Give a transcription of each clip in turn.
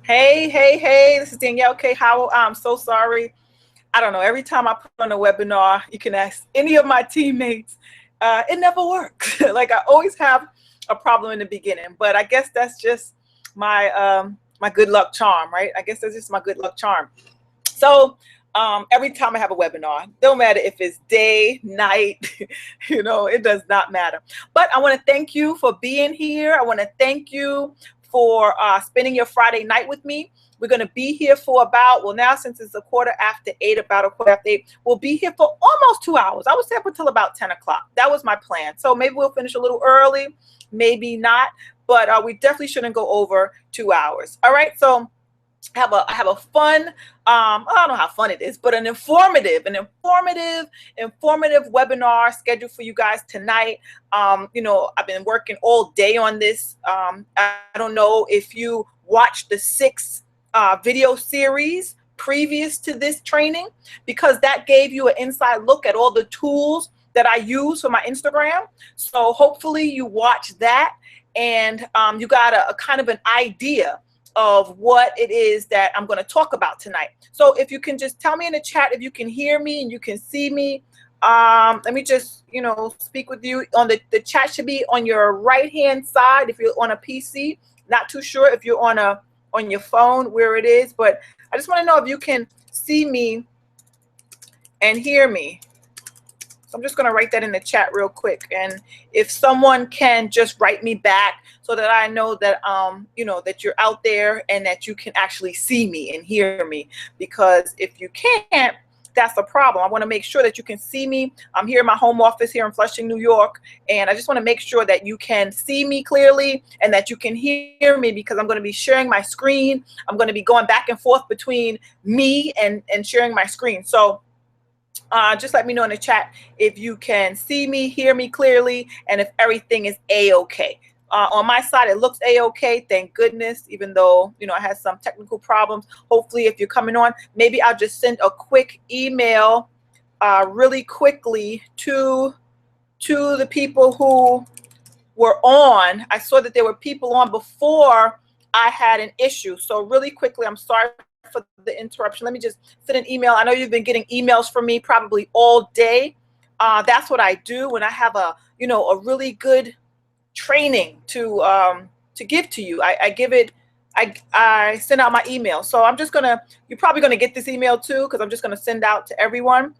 Hey, hey, hey, this is Danielle K. Howell. I'm so sorry. I don't know. Every time I put on a webinar, you can ask any of my teammates. It never works. Like I always have a problem in the beginning, but I guess that's just my good luck charm, right? I guess that's just my good luck charm. So every time I have a webinar, don't matter if it's day, night, it does not matter. But I want to thank you for being here. I want to thank you for spending your Friday night with me. We're going to be here for about, well, now since it's a quarter after 8, about a quarter after 8, we'll be here for almost 2 hours. I would say up until about 10 o'clock. That was my plan. So maybe we'll finish a little early, maybe not, but we definitely shouldn't go over 2 hours. All right, so I have a fun, I don't know how fun it is, but an informative webinar scheduled for you guys tonight. I've been working all day on this. I don't know if you watched the 6 video series previous to this training, because that gave you an inside look at all the tools that I use for my Instagram. So hopefully you watched that and you got a kind of an idea of what it is that I'm going to talk about tonight. So if you can just tell me in the chat if you can hear me and you can see me. Let me just, speak with you. On the chat should be on your right hand side if you're on a PC. Not too sure if you're on your phone where it is, but I just want to know if you can see me and hear me. So I'm just going to write that in the chat real quick. And if someone can just write me back so that I know that, that you're out there and that you can actually see me and hear me. Because if you can't, that's a problem. I want to make sure that you can see me. I'm here in my home office here in Flushing, New York. And I just want to make sure that you can see me clearly and that you can hear me, because I'm going to be sharing my screen. I'm going to be going back and forth between me and sharing my screen. So just let me know in the chat if you can see me, hear me clearly, and if everything is A-okay. On my side, it looks A-okay, thank goodness, even though, I had some technical problems. Hopefully, if you're coming on, maybe I'll just send a quick email really quickly to the people who were on. I saw that there were people on before I had an issue. So really quickly, I'm sorry for the interruption. Let me just send an email. I know you've been getting emails from me probably all day. That's what I do when I have a really good training to give to you. I send out my email. So you're probably gonna get this email too, because I'm just gonna send out to everyone.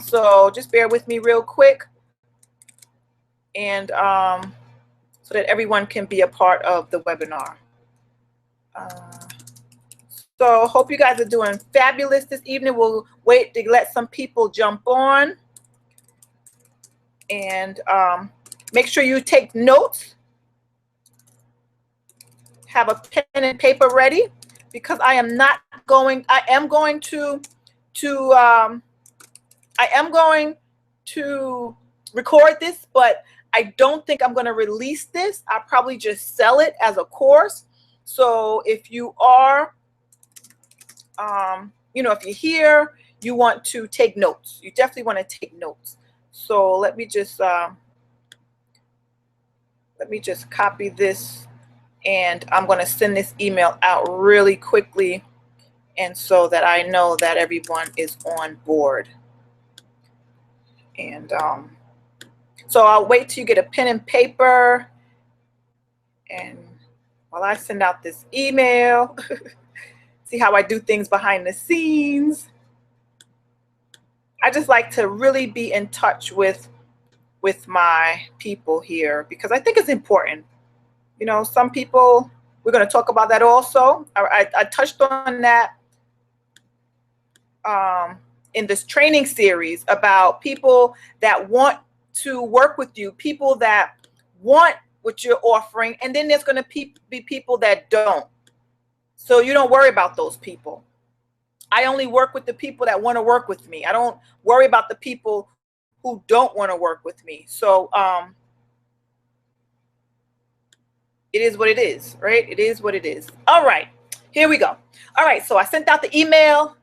So just bear with me real quick, and so that everyone can be a part of the webinar. So hope you guys are doing fabulous this evening. We'll wait to let some people jump on. And make sure you take notes. Have a pen and paper ready, because I am going to record this, but I don't think I'm going to release this. I'll probably just sell it as a course. So if you are if you're here, you want to take notes. You definitely want to take notes. So let me just copy this, and I'm going to send this email out really quickly, and so that I know that everyone is on board. And so I'll wait till you get a pen and paper, and while I send out this email, see how I do things behind the scenes. I just like to really be in touch with my people here, because I think it's important. Some people, we're going to talk about that also. I touched on that in this training series about people that want to work with you, people that want what you're offering, and then there's going to be people that don't. So you don't worry about those people. I only work with the people that want to work with me. I don't worry about the people who don't want to work with me. So it is what it is, right? It is what it is. All right, here we go. All right, so I sent out the email.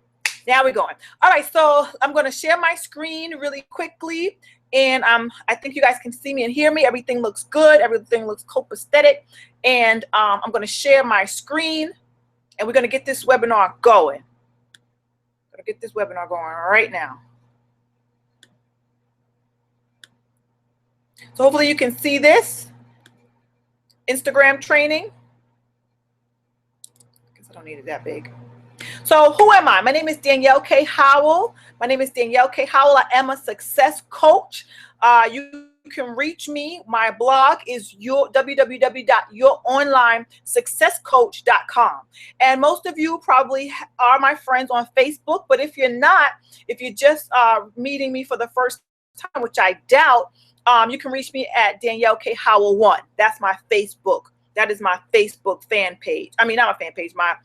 Now we're going. All right, so I'm going to share my screen really quickly, And I think you guys can see me and hear me. Everything looks good. Everything looks copacetic. And I'm going to share my screen, and we're going to get this webinar going. Going to get this webinar going right now. So hopefully you can see this Instagram training. I guess I don't need it that big. So who am I? My name is Danielle K. Howell. My name is Danielle K. Howell. I am a success coach. You can reach me. My blog is www.youronlinesuccesscoach.com. And most of you probably are my friends on Facebook. But if you're not, if you're just meeting me for the first time, which I doubt, you can reach me at Danielle K. Howell 1. That's my Facebook. That is my Facebook fan page. I mean, not my fan page, my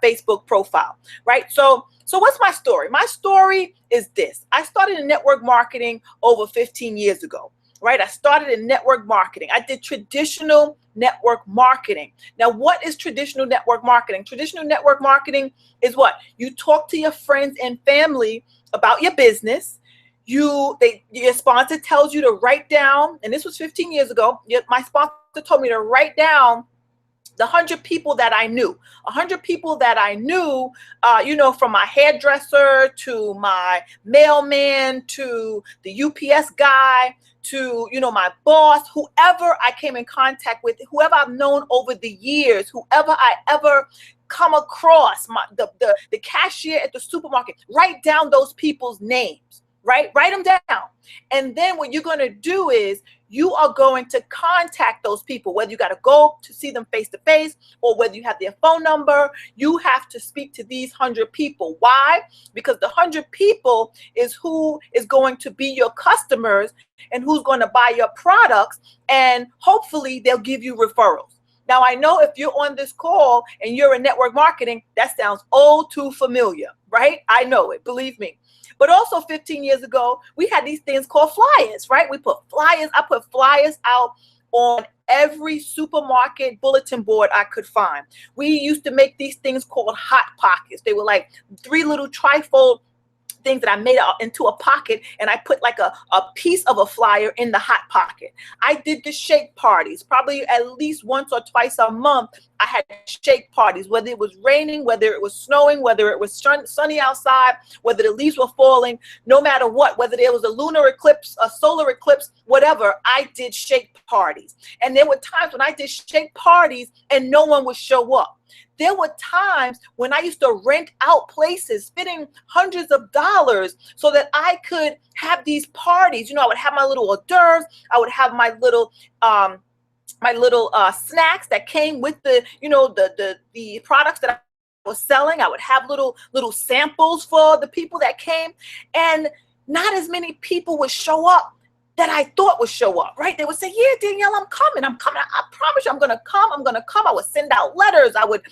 Facebook profile, right? So what's my story? My story is this. I started in network marketing over 15 years ago, right? I started in network marketing. I did traditional network marketing. Now, what is traditional network marketing? Traditional network marketing is what? You talk to your friends and family about your business. Your sponsor tells you to write down, and this was 15 years ago, my sponsor told me to write down the 100 people that I knew. 100 people that I knew, from my hairdresser to my mailman to the UPS guy to, my boss, whoever I came in contact with, whoever I've known over the years, whoever I ever come across, the cashier at the supermarket. Write down those people's names. Right? Write them down. And then what you're going to do is you are going to contact those people, whether you got to go to see them face to face or whether you have their phone number. You have to speak to these 100 people. Why? Because the 100 people is who is going to be your customers and who's going to buy your products. And hopefully they'll give you referrals. Now, I know if you're on this call and you're in network marketing, that sounds all too familiar, right? I know it, believe me. But also 15 years ago, we had these things called flyers, right? I put flyers out on every supermarket bulletin board I could find. We used to make these things called hot pockets. They were like 3 little trifold things that I made into a pocket, and I put like a piece of a flyer in the hot pocket. I did the shake parties, probably at least once or twice a month. I had shake parties, whether it was raining, whether it was snowing, whether it was sunny outside, whether the leaves were falling, no matter what, whether there was a lunar eclipse, a solar eclipse, whatever, I did shake parties. And there were times when I did shake parties and no one would show up. There were times when I used to rent out places, spending hundreds of dollars so that I could have these parties. I would have my little hors d'oeuvres. I would have my little snacks that came with the products that I was selling. I would have little samples for the people that came, and not as many people would show up that I thought would show up, right? They would say, yeah, Danielle, I'm coming. I promise you I'm going to come. I would send out letters. I would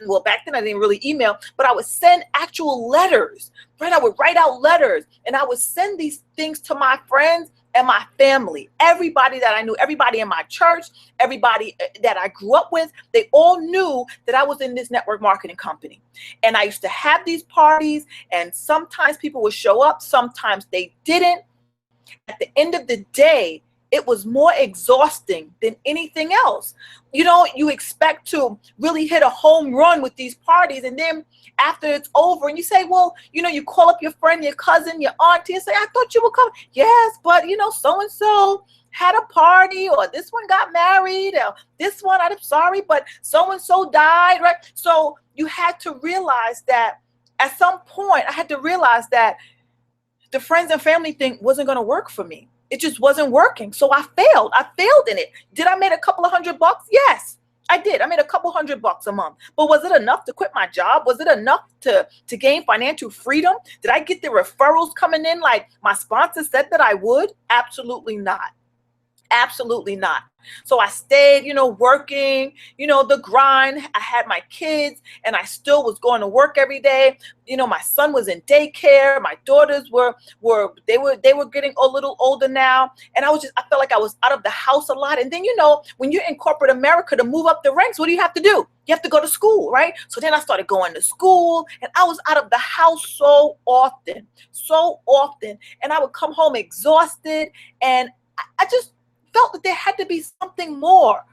well, back then I didn't really email, but I would send actual letters, right? I would write out letters and I would send these things to my friends and my family, everybody that I knew, everybody in my church, everybody that I grew up with, they all knew that I was in this network marketing company. And I used to have these parties, and sometimes people would show up, sometimes they didn't. At the end of the day, it was more exhausting than anything else. You expect to really hit a home run with these parties, and then after it's over and you say, well, you call up your friend, your cousin, your auntie and say, I thought you were coming. Yes, but so-and-so had a party, or this one got married, or this one, I'm sorry, but so-and-so died, right? So you had to realize that at some point, I had to realize that the friends and family thing wasn't going to work for me. It just wasn't working. So I failed. I failed in it. Did I make a couple of $100? Yes, I did. I made a couple $100 a month. But was it enough to quit my job? Was it enough to gain financial freedom? Did I get the referrals coming in like my sponsor said that I would? Absolutely not. Absolutely not. So I stayed, working, the grind. I had my kids and I still was going to work every day. My son was in daycare. My daughters were getting a little older now. And I felt like I was out of the house a lot. And then, when you're in corporate America, to move up the ranks, what do you have to do? You have to go to school, right? So then I started going to school and I was out of the house so often. And I would come home exhausted, and I just felt that there had to be something more.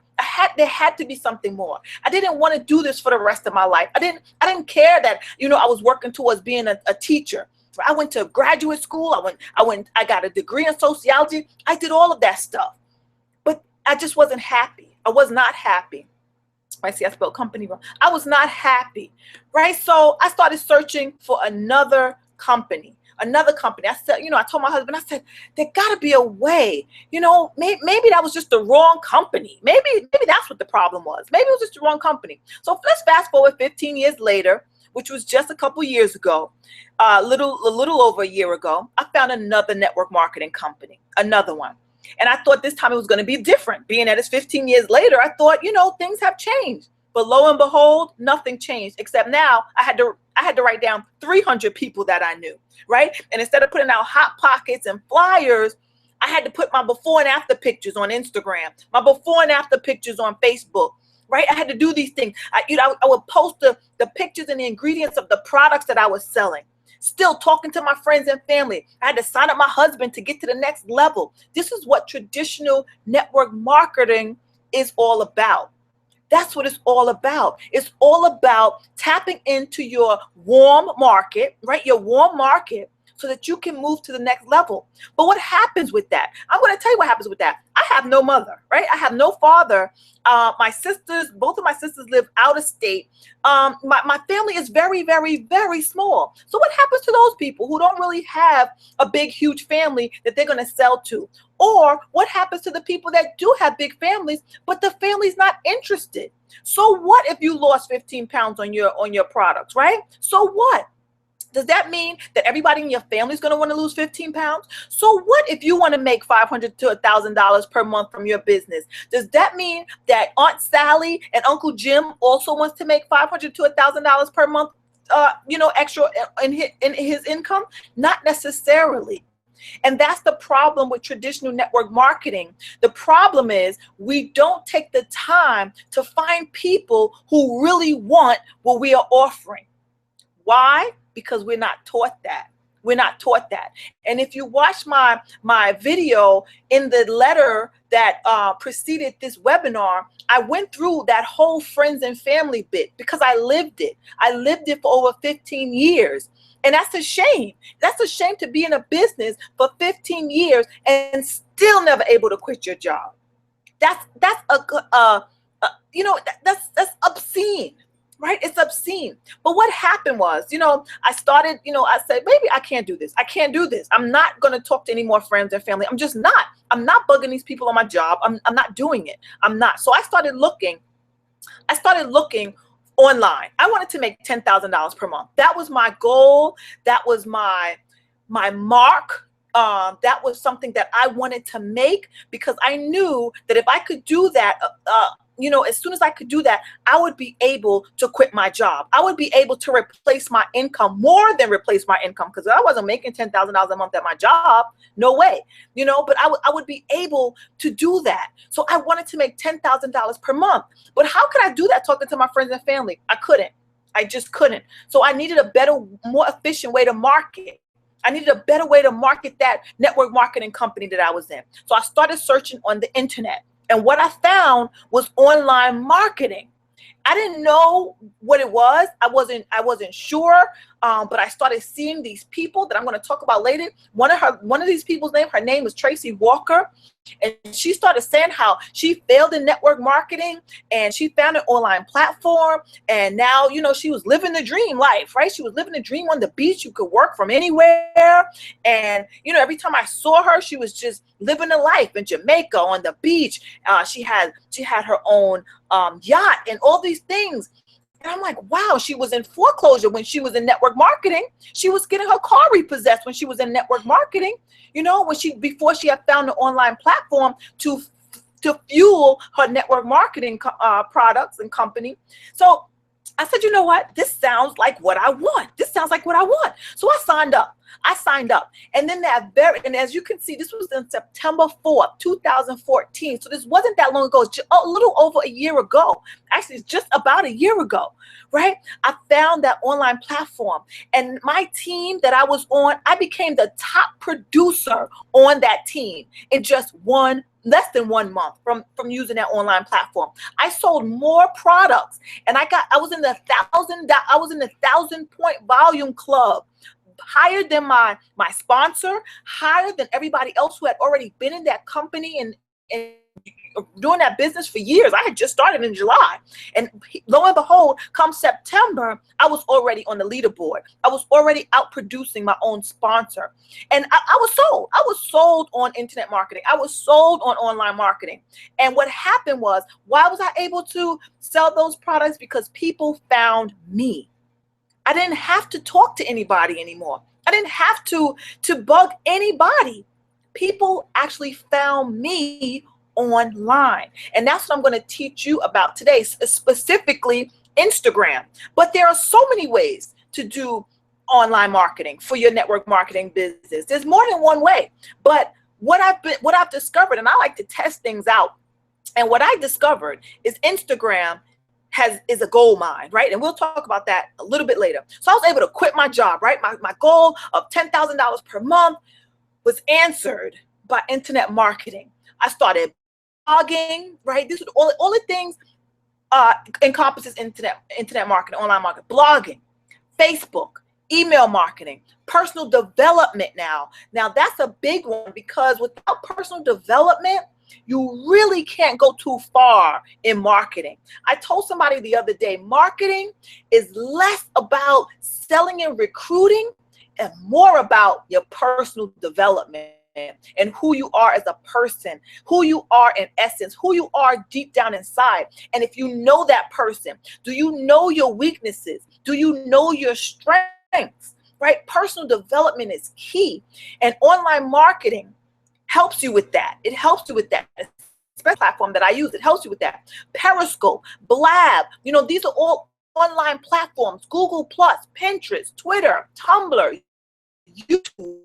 There had to be something more. I didn't want to do this for the rest of my life. I didn't care that, I was working towards being a teacher. I went to graduate school. I got a degree in sociology. I did all of that stuff, but I just wasn't happy. I was not happy. I see I spelled company wrong. I was not happy, right? So I started searching for another company. I said, I told my husband, I said, there got to be a way, maybe that was just the wrong company. Maybe that's what the problem was. Maybe it was just the wrong company. So let's fast forward 15 years later, which was just a couple years ago, a little over a year ago, I found another network marketing company, another one. And I thought this time it was going to be different. Being that it's 15 years later, I thought, things have changed. But lo and behold, nothing changed, except now I had to write down 300 people that I knew, right? And instead of putting out hot pockets and flyers, I had to put my before and after pictures on Instagram, my before and after pictures on Facebook, right? I had to do these things. I would post the pictures and the ingredients of the products that I was selling. Still talking to my friends and family. I had to sign up my husband to get to the next level. This is what traditional network marketing is all about. That's what it's all about. It's all about tapping into your warm market, right? Your warm market, so that you can move to the next level. But what happens with that? I'm going to tell you what happens with that. I have no mother, right? I have no father. Both of my sisters live out of state. My family is very, very, very small. So what happens to those people who don't really have a big, huge family that they're going to sell to? Or what happens to the people that do have big families, but the family's not interested? So what if you lost 15 pounds on your products, right? So what? Does that mean that everybody in your family is going to want to lose 15 pounds? So what if you want to make $500 to $1,000 per month from your business? Does that mean that Aunt Sally and Uncle Jim also wants to make $500 to $1,000 per month, extra in his income? Not necessarily. And that's the problem with traditional network marketing. The problem is we don't take the time to find people who really want what we are offering. Why? Because we're not taught that. We're not taught that. And if you watch my video in the letter that preceded this webinar, I went through that whole friends and family bit because I lived it. I lived it for over 15 years. And that's a shame. That's a shame to be in a business for 15 years and still never able to quit your job. That's obscene. Right? It's obscene. But what happened was, I started, I said, maybe I can't do this. I can't do this. I'm not going to talk to any more friends and family. I'm just not. I'm not bugging these people on my job. I'm not doing it. I'm not. So I started looking online. I wanted to make $10,000 per month. That was my goal. That was my mark. That was something that I wanted to make because I knew that if I could do that, as soon as I could do that, I would be able to quit my job. I would be able to replace my income, more than replace my income, because I wasn't making $10,000 a month at my job. No way, but I would be able to do that. So I wanted to make $10,000 per month. But how could I do that talking to my friends and family? I couldn't. I just couldn't. So I needed a better, more efficient way to market. I needed a better way to market that network marketing company that I was in. So I started searching on the internet. And what I found was online marketing. I didn't know what it was. I wasn't sure. But I started seeing these people that I'm going to talk about later. One of these people's her name is Tracy Walker. And she started saying how she failed in network marketing and she found an online platform. And now, she was living the dream life, right? She was living the dream on the beach. You could work from anywhere. And, every time I saw her, she was just living a life in Jamaica on the beach. She had her own yacht and all these things. And I'm like, wow, she was in foreclosure when she was in network marketing. She was getting her car repossessed when she was in network marketing. Before she had found an online platform to to fuel her network marketing products and company. So I said, you know what? This sounds like what I want. This sounds like what I want. So I signed up. And then and as you can see, this was in September 4th, 2014. So this wasn't that long ago. It's just a little over a year ago. Actually, it's just about a year ago, right? I found that online platform, and my team that I was on, I became the top producer on that team in just less than 1 month from using that online platform. I sold more products, and I was in the 1,000 point volume club, higher than my sponsor, higher than everybody else who had already been in that company and doing that business for years. I had just started in July, and lo and behold, come September, I was already on the leaderboard. I was already out producing my own sponsor, and I was sold. I was sold on internet marketing. I was sold on online marketing. And what happened was, why was I able to sell those products? Because people found me. I didn't have to talk to anybody anymore. I didn't have to bug anybody. People actually found me online. And that's what I'm going to teach you about today, specifically Instagram. But there are so many ways to do online marketing for your network marketing business. There's more than one way. But what I've discovered, and I like to test things out, and what I discovered is Instagram is a gold mine, right? And we'll talk about that a little bit later. So I was able to quit my job, right? My goal of $10,000 per month was answered by internet marketing. I started blogging, right? This is all the things encompasses internet marketing, online marketing, blogging, Facebook, email marketing, personal development now. Now that's a big one, because without personal development, you really can't go too far in marketing. I told somebody the other day, marketing is less about selling and recruiting and more about your personal development and who you are as a person, who you are in essence, who you are deep down inside. And if you know that person, do you know your weaknesses? Do you know your strengths, right? Personal development is key. And online marketing helps you with that. It helps you with that. Especially platform that I use, it helps you with that. Periscope, Blab, these are all online platforms. Google Plus, Pinterest, Twitter, Tumblr, YouTube,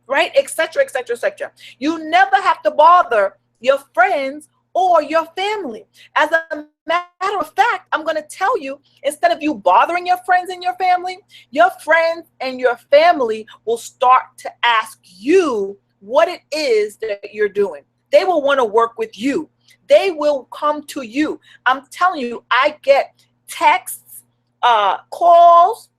right, etc., etc., etc. You never have to bother your friends or your family. As a matter of fact, I'm going to tell you, instead of you bothering your friends and your family, your friends and your family will start to ask you what it is that you're doing. They will want to work with you. They will come to you. I'm telling you, I get texts, calls,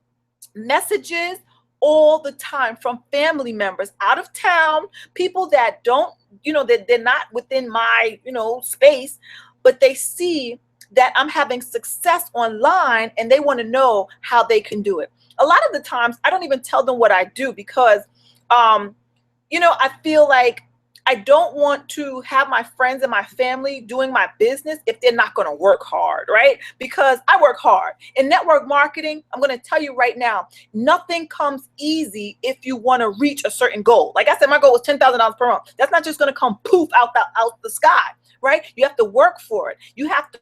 messages all the time from family members out of town, people that don't, that they're not within my, space, but they see that I'm having success online and they want to know how they can do it. A lot of the times I don't even tell them what I do, because I feel like I don't want to have my friends and my family doing my business if they're not going to work hard, right? Because I work hard. In network marketing, I'm going to tell you right now, nothing comes easy if you want to reach a certain goal. Like I said, my goal was $10,000 per month. That's not just going to come poof out the sky, right? You have to work for it. You have to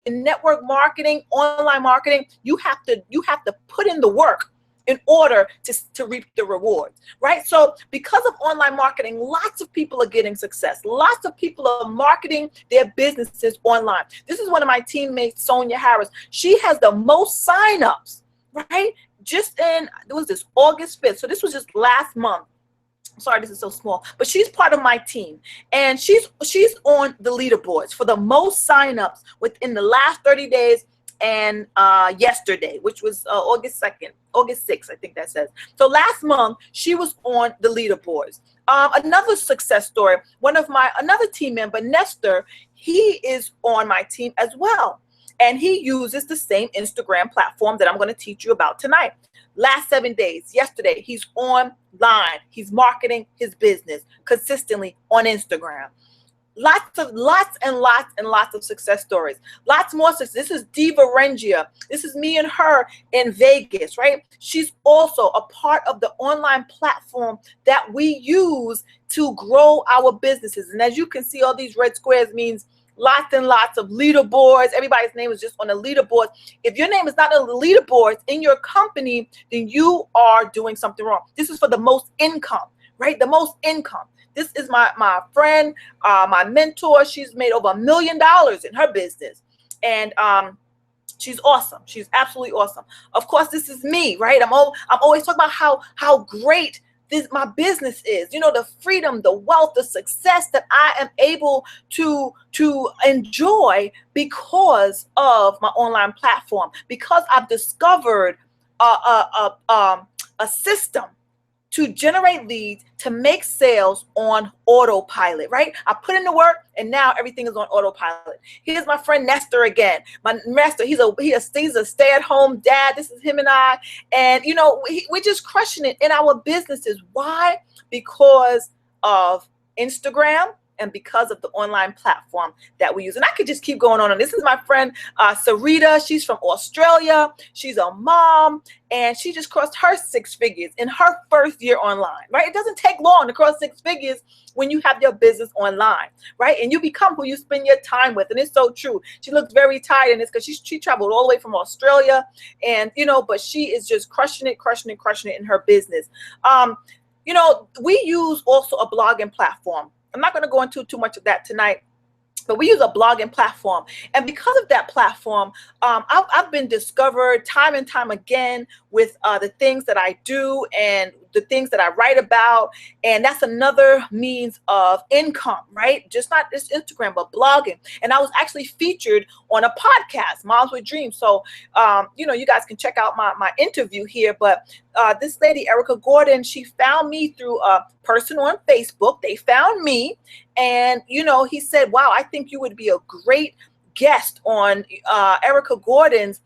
in network marketing, online marketing, you have to put in the work in order to reap the rewards, right? So because of online marketing, lots of people are getting success. Lots of people are marketing their businesses online. This is one of my teammates, Sonia Harris. She has the most signups, right? Just in, it was this August 5th. So this was just last month. Sorry, this is so small, but she's part of my team, and she's on the leaderboards for the most signups within the last 30 days and yesterday, which was August 6th, I think that says. So last month, she was on the leaderboards. Another success story, another team member, Nestor, he is on my team as well, and he uses the same Instagram platform that I'm going to teach you about tonight. Last 7 days, yesterday, he's online. He's marketing his business consistently on Instagram. Lots and lots of success stories. Lots more success. This is Diva Rengia. This is me and her in Vegas, right? She's also a part of the online platform that we use to grow our businesses. And as you can see, all these red squares means lots and lots of leaderboards. Everybody's name is just on the leaderboard. If your name is not on the leaderboards in your company, then you are doing something wrong. This is for the most income, right? The most income. This is my friend, my mentor. She's made over $1 million in her business. And she's awesome. She's absolutely awesome. Of course, this is me, right? I'm always talking about how great my business is, you know, the freedom, the wealth, the success that I am able to enjoy because of my online platform, because I've discovered a system to generate leads, to make sales on autopilot, right? I put in the work and now everything is on autopilot. Here's my friend Nestor again. My Nestor, he's a stay-at-home dad. This is him and I. And, you know, we're just crushing it in our businesses. Why? Because of Instagram and because of the online platform that we use. And I could just keep going on. And this is my friend, Sarita. She's from Australia. She's a mom, and she just crossed her 6 figures in her first year online, right? It doesn't take long to cross 6 figures when you have your business online, right? And you become who you spend your time with. And it's so true. She looks very tired, and it's because she traveled all the way from Australia, and, you know, but she is just crushing it in her business. You know, we use also a blogging platform. I'm not going to go into too much of that tonight, but we use a blogging platform. And because of that platform, I've been discovered time and time again with the things that I do and the things that I write about. And that's another means of income, right? Just not just Instagram, but blogging. And I was actually featured on a podcast, Moms with Dreams. So, you know, you guys can check out my interview here. But this lady, Erica Gordon, she found me through a person on Facebook. They found me. And, you know, he said, wow, I think you would be a great guest on Erica Gordon's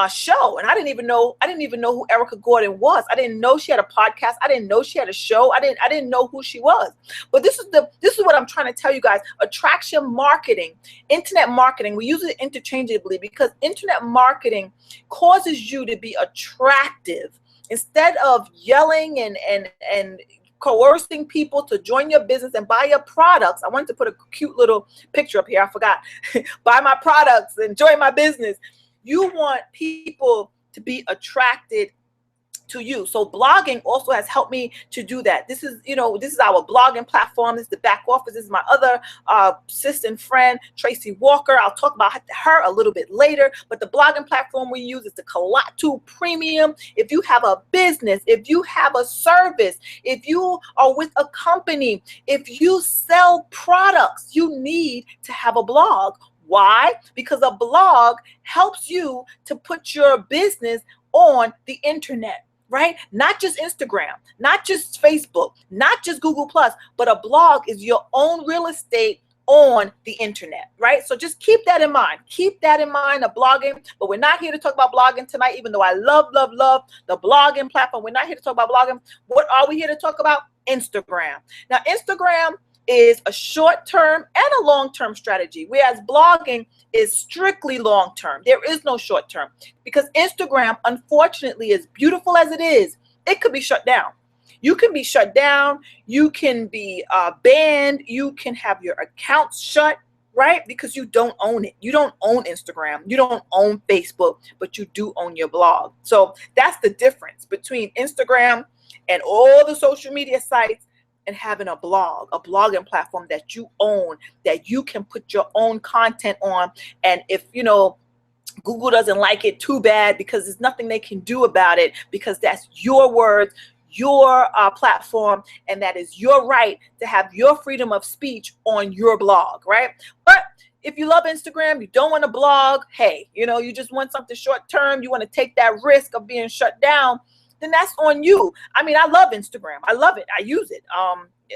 show. And I didn't even know who Erica Gordon was. I didn't know she had a podcast. I didn't know she had a show. I didn't know who she was. But this is what I'm trying to tell you guys. Attraction marketing, internet marketing, we use it interchangeably because internet marketing causes you to be attractive. Instead of yelling and coercing people to join your business and buy your products. I wanted to put a cute little picture up here. I forgot. Buy my products and join my business. You want people to be attracted to you. So blogging also has helped me to do that. This is our blogging platform. This is the back office. This is my other assistant friend, Tracy Walker. I'll talk about her a little bit later. But the blogging platform we use is the Kalatu Premium. If you have a business, if you have a service, if you are with a company, if you sell products, you need to have a blog. Why? Because a blog helps you to put your business on the internet. Right? Not just Instagram, not just Facebook, not just Google+, but a blog is your own real estate on the internet, right? So just keep that in mind. Keep that in mind, the blogging. But we're not here to talk about blogging tonight, even though I love the blogging platform. We're not here to talk about blogging. What are we here to talk about? Instagram. Now, Instagram is a short-term and a long-term strategy, whereas blogging is strictly long-term. There is no short-term because Instagram, unfortunately, as beautiful as it is, it could be shut down. You can be shut down. You can be banned. You can have your accounts shut, right? Because you don't own it. You don't own Instagram. You don't own Facebook, but you do own your blog. So that's the difference between Instagram and all the social media sites and having a blog, a blogging platform that you own, that you can put your own content on. And if, you know, Google doesn't like it, too bad, because there's nothing they can do about it, because that's your words, your platform, and that is your right to have your freedom of speech on your blog, right? But if you love Instagram, you don't want to blog, hey, you know, you just want something short term, you want to take that risk of being shut down, then that's on you. I mean, I love Instagram. I love it. I use it.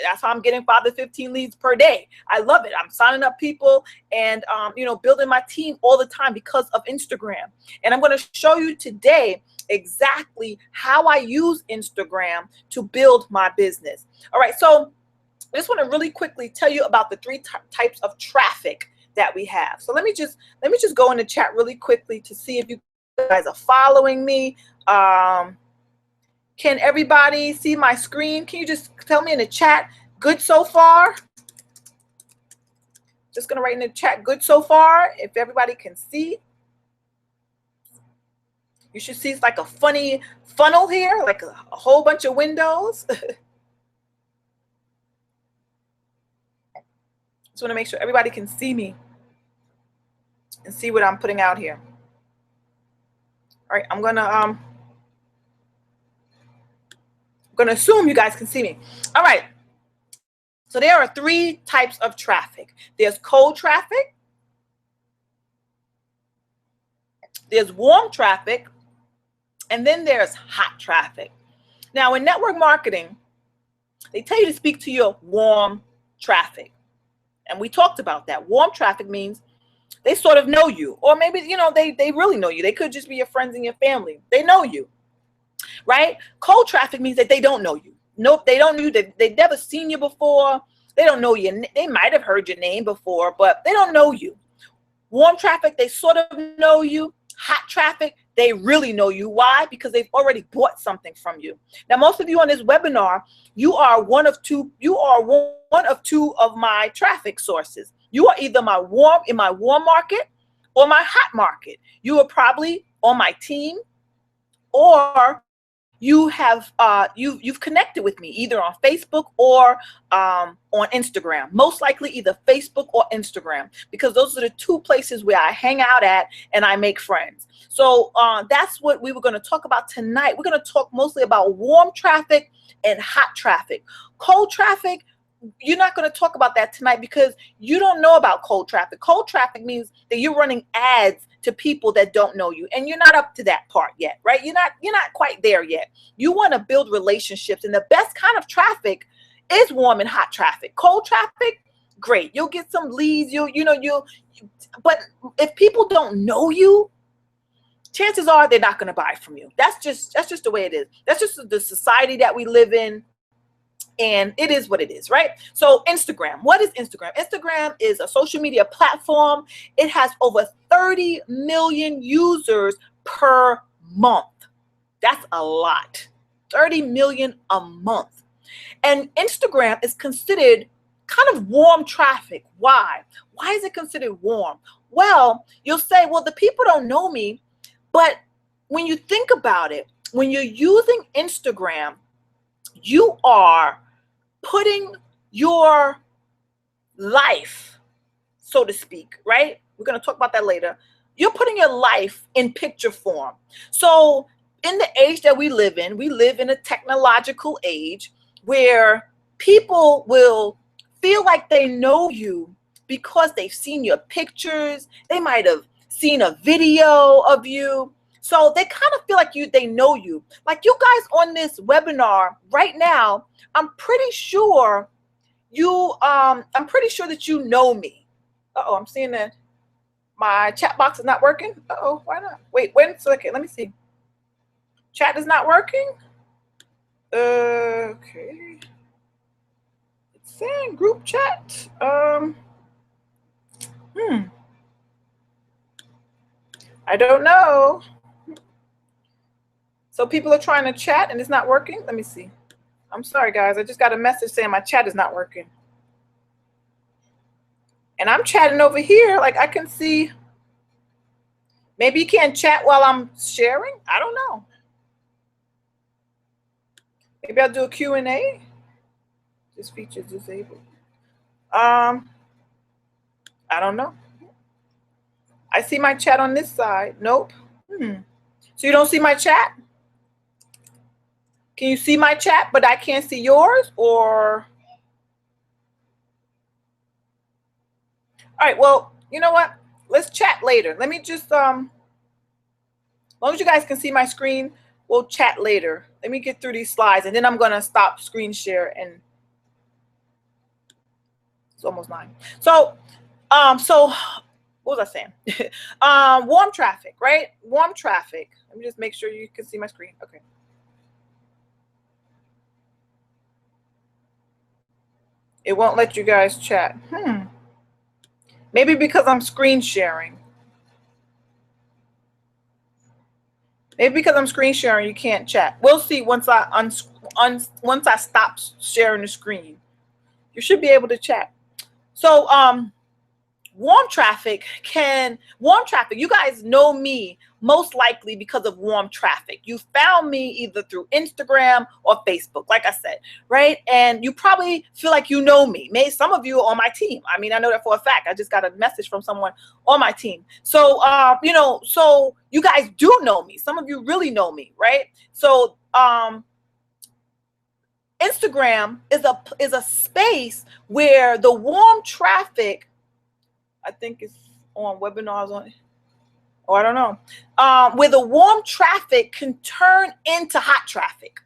That's how I'm getting 5 to 15 leads per day. I love it. I'm signing up people and, you know, building my team all the time because of Instagram. And I'm going to show you today exactly how I use Instagram to build my business. All right. So I just want to really quickly tell you about the three types of traffic that we have. So let me just go in the chat really quickly to see if you guys are following me. Can everybody see my screen? Can you just tell me in the chat, good so far? Just gonna write in the chat, good so far, if everybody can see. You should see it's like a funny funnel here, like a whole bunch of windows. Just want to make sure everybody can see me and see what I'm putting out here. All right, I'm gonna assume you guys can see me. All right. So there are three types of traffic. There's cold traffic, there's warm traffic, and then there's hot traffic. Now in network marketing, they tell you to speak to your warm traffic. And we talked about that. Warm traffic means they sort of know you, or maybe, you know, they really know you. They could just be your friends and your family. They know you, right? Cold traffic means that they don't know you. Nope, they don't know you. They've never seen you before. They don't know you. They might have heard your name before, but they don't know you. Warm traffic, they sort of know you. Hot traffic, they really know you. Why? Because they've already bought something from you. Now, most of you on this webinar, you are one of two. You are one of two of my traffic sources. You are either my warm market or my hot market. You are probably on my team, or you have you've connected with me either on Facebook or on Instagram. Most likely either Facebook or Instagram, because those are the two places where I hang out at and I make friends. So that's what we were going to talk about tonight. We're going to talk mostly about warm traffic and hot traffic. Cold traffic, you're not going to talk about that tonight because you don't know about cold traffic. Cold traffic means that you're running ads to people that don't know you, and you're not up to that part yet, right? You're not quite there yet. You want to build relationships, and the best kind of traffic is warm and hot traffic. Cold traffic, great. You'll get some leads, but if people don't know you, chances are they're not going to buy from you. That's just the way it is. That's just the society that we live in. And it is what it is, right? So Instagram, what is Instagram? Instagram is a social media platform. It has over 30 million users per month. That's a lot. 30 million a month. And Instagram is considered kind of warm traffic. Why? Why is it considered warm? Well, you'll say, well, the people don't know me. But when you think about it, when you're using Instagram, you are putting your life, so to speak, right? We're going to talk about that later. You're putting your life in picture form. So in the age that we live in a technological age where people will feel like they know you because they've seen your pictures. They might have seen a video of you. So they kind of feel like they know you. Like you guys on this webinar right now, I'm pretty sure that you know me. Uh-oh, I'm seeing that my chat box is not working. Uh-oh, why not? Wait a second, let me see. Chat is not working? Okay. It's saying group chat. I don't know. So people are trying to chat and it's not working? Let me see. I'm sorry, guys. I just got a message saying my chat is not working. And I'm chatting over here. Like I can see. Maybe you can't chat while I'm sharing. I don't know. Maybe I'll do a Q&A. This feature is disabled. I don't know. I see my chat on this side. Nope. So you don't see my chat? Can you see my chat, but I can't see yours? Or all right, well, you know what? Let's chat later. Let me just as long as you guys can see my screen, we'll chat later. Let me get through these slides and then I'm gonna stop screen share, and it's almost 9. So what was I saying? Warm traffic, right? Warm traffic. Let me just make sure you can see my screen. Okay. It won't let you guys chat. Maybe because I'm screen sharing. Maybe because I'm screen sharing, you can't chat. We'll see once I once I stop sharing the screen. You should be able to chat. So warm traffic, you guys know me most likely because of warm traffic. You found me either through Instagram or Facebook, like I said, right? And you probably feel like you know me. Maybe some of you are on my team. I mean, I know that for a fact. I just got a message from someone on my team. So so you guys do know me. Some of you really know me, right? So Instagram is a space where the warm traffic, I think it's on webinars on, or I don't know, where the warm traffic can turn into hot traffic.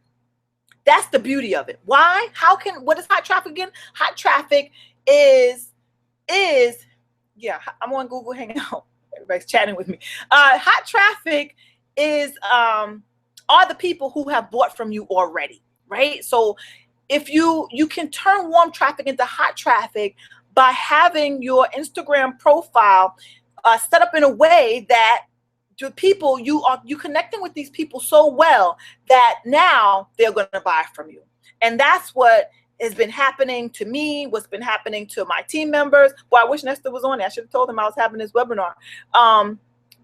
That's the beauty of it. Why? What is hot traffic again? Hot traffic is, yeah, I'm on Google Hangout. Everybody's chatting with me. Hot traffic are the people who have bought from you already, right? So if you can turn warm traffic into hot traffic by having your Instagram profile set up in a way that to people, you connecting with these people so well that now they're going to buy from you. And that's what has been happening to me, what's been happening to my team members. Boy, I wish Nestor was on there. I should have told him I was having this webinar.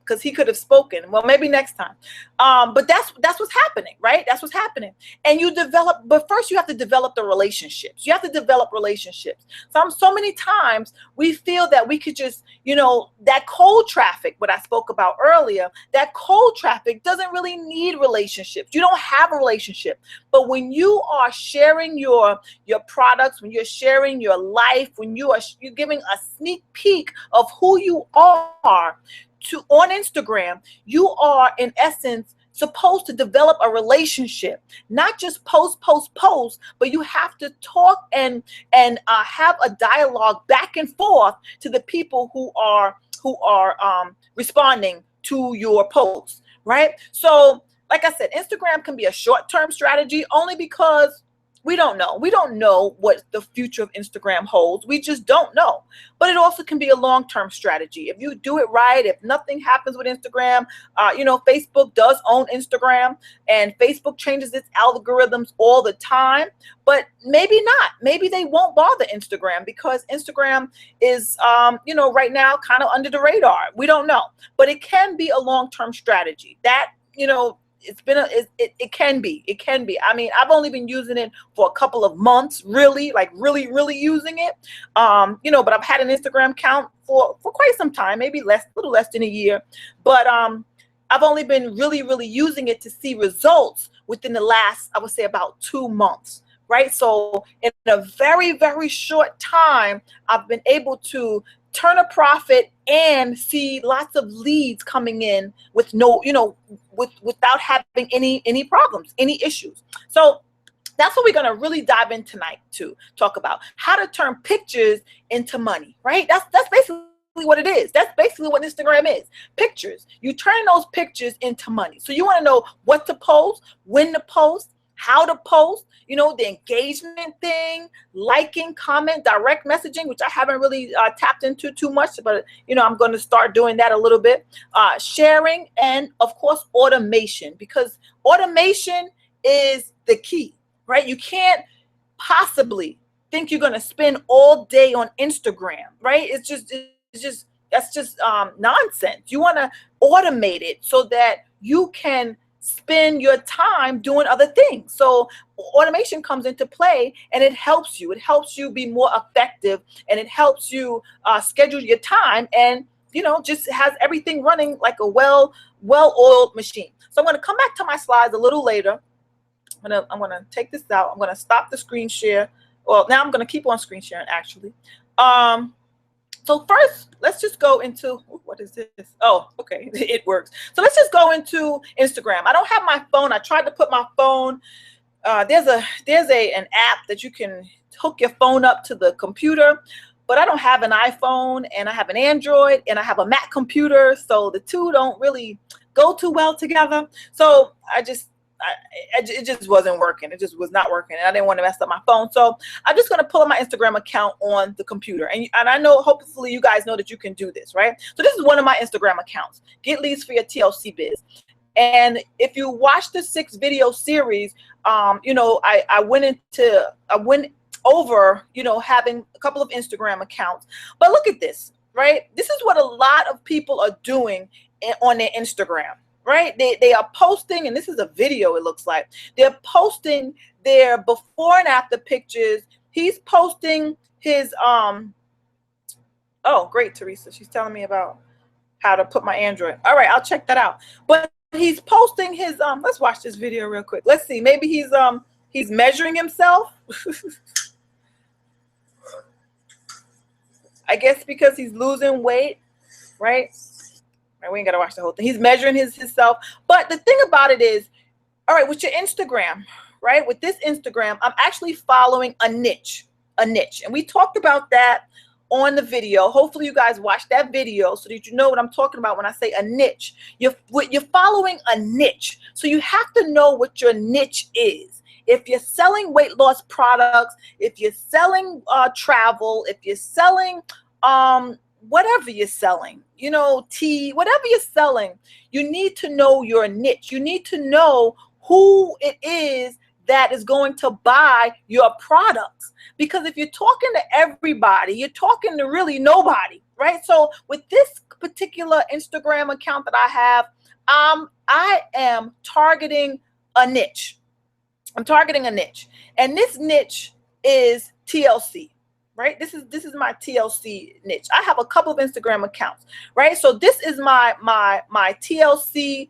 Because he could have spoken. Well, maybe next time. But that's what's happening, right? That's what's happening. And but first you have to develop the relationships. You have to develop relationships. So many times we feel that we could just, that cold traffic, what I spoke about earlier, that cold traffic doesn't really need relationships. You don't have a relationship. But when you are sharing your products, when you're sharing your life, when you're giving a sneak peek of who you are, on Instagram, you are in essence supposed to develop a relationship, not just post, but you have to talk and have a dialogue back and forth to the people who are responding to your posts, right? So, like I said, Instagram can be a short-term strategy only because we don't know. We don't know what the future of Instagram holds. We just don't know. But it also can be a long-term strategy. If you do it right, if nothing happens with Instagram, Facebook does own Instagram, and Facebook changes its algorithms all the time. But maybe not. Maybe they won't bother Instagram because Instagram is, right now kind of under the radar. We don't know. But it can be a long-term strategy. That, it can be. I mean, I've only been using it for a couple of months, really using it. But I've had an Instagram account for quite some time, maybe a little less than a year. But I've only been really using it to see results within the last, I would say, about 2 months. Right. So in a very, very short time, I've been able to turn a profit and see lots of leads coming in with without having any problems, any issues. So that's what we're going to really dive in tonight to talk about, how to turn pictures into money, right? That's basically what it is. That's basically what Instagram is. Pictures. You turn those pictures into money. So you want to know what to post, when to post, how to post, the engagement thing, liking, comment, direct messaging, which I haven't really tapped into too much, but, I'm going to start doing that a little bit. Sharing, and of course, automation, because automation is the key, right? You can't possibly think you're going to spend all day on Instagram, right? That's just nonsense. You want to automate it so that you can spend your time doing other things. So automation comes into play, and it helps you. It helps you be more effective, and it helps you schedule your time, and just has everything running like a well-oiled machine. So I'm going to come back to my slides a little later. I'm going to take this out. I'm going to stop the screen share. Well, now I'm going to keep on screen sharing, actually. So first, let's just go into, what is this? Oh, okay, it works. So let's just go into Instagram. I don't have my phone. I tried to put my phone. There's an app that you can hook your phone up to the computer, but I don't have an iPhone, and I have an Android, and I have a Mac computer, so the two don't really go too well together. So it just wasn't working. It just was not working. And I didn't want to mess up my phone. So I'm just going to pull up my Instagram account on the computer. And I know, hopefully you guys know that you can do this, right? So this is one of my Instagram accounts, Get Leads for Your TLC Biz. And if you watch the 6 video series, you know, I went over, you know, having a couple of Instagram accounts. But look at this, right? This is what a lot of people are doing on their Instagram, right? They are posting, and this is a video, it looks like. They're posting their before and after pictures. He's posting his, oh, great, Teresa. She's telling me about how to put my Android. All right, I'll check that out. But he's posting his, let's watch this video real quick. Let's see, maybe he's measuring himself. I guess because he's losing weight, right? Right, we ain't got to watch the whole thing. He's measuring himself. But the thing about it is, all right, with your Instagram, right? With this Instagram, I'm actually following a niche. And we talked about that on the video. Hopefully you guys watched that video so that you know what I'm talking about when I say a niche. You're following a niche. So you have to know what your niche is. If you're selling weight loss products, if you're selling travel, if you're selling whatever you're selling, you know, tea, whatever you're selling, you need to know your niche. You need to know who it is that is going to buy your products. Because if you're talking to everybody, you're talking to really nobody, right? So with this particular Instagram account that I have, I am targeting a niche. I'm targeting a niche, and this niche is TLC, right? This is my TLC niche. I have a couple of Instagram accounts, right? So this is my TLC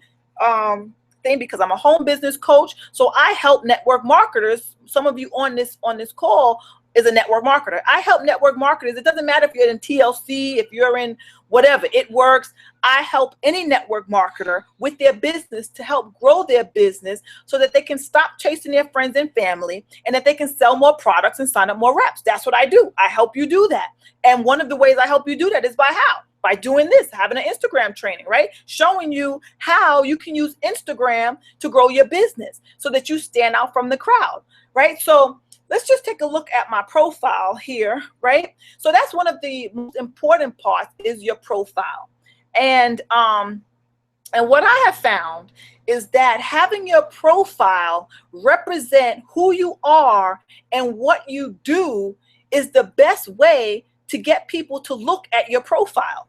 thing, because I'm a home business coach. So I help network marketers. Some of you on this call is a network marketer. I help network marketers. It doesn't matter if you're in TLC, if you're in whatever, it works. I help any network marketer with their business to help grow their business so that they can stop chasing their friends and family, and that they can sell more products and sign up more reps. That's what I do. I help you do that. And one of the ways I help you do that is by doing this, having an Instagram training, right? Showing you how you can use Instagram to grow your business so that you stand out from the crowd, right? So let's just take a look at my profile here, right? So that's one of the most important parts, is your profile. And what I have found is that having your profile represent who you are and what you do is the best way to get people to look at your profile,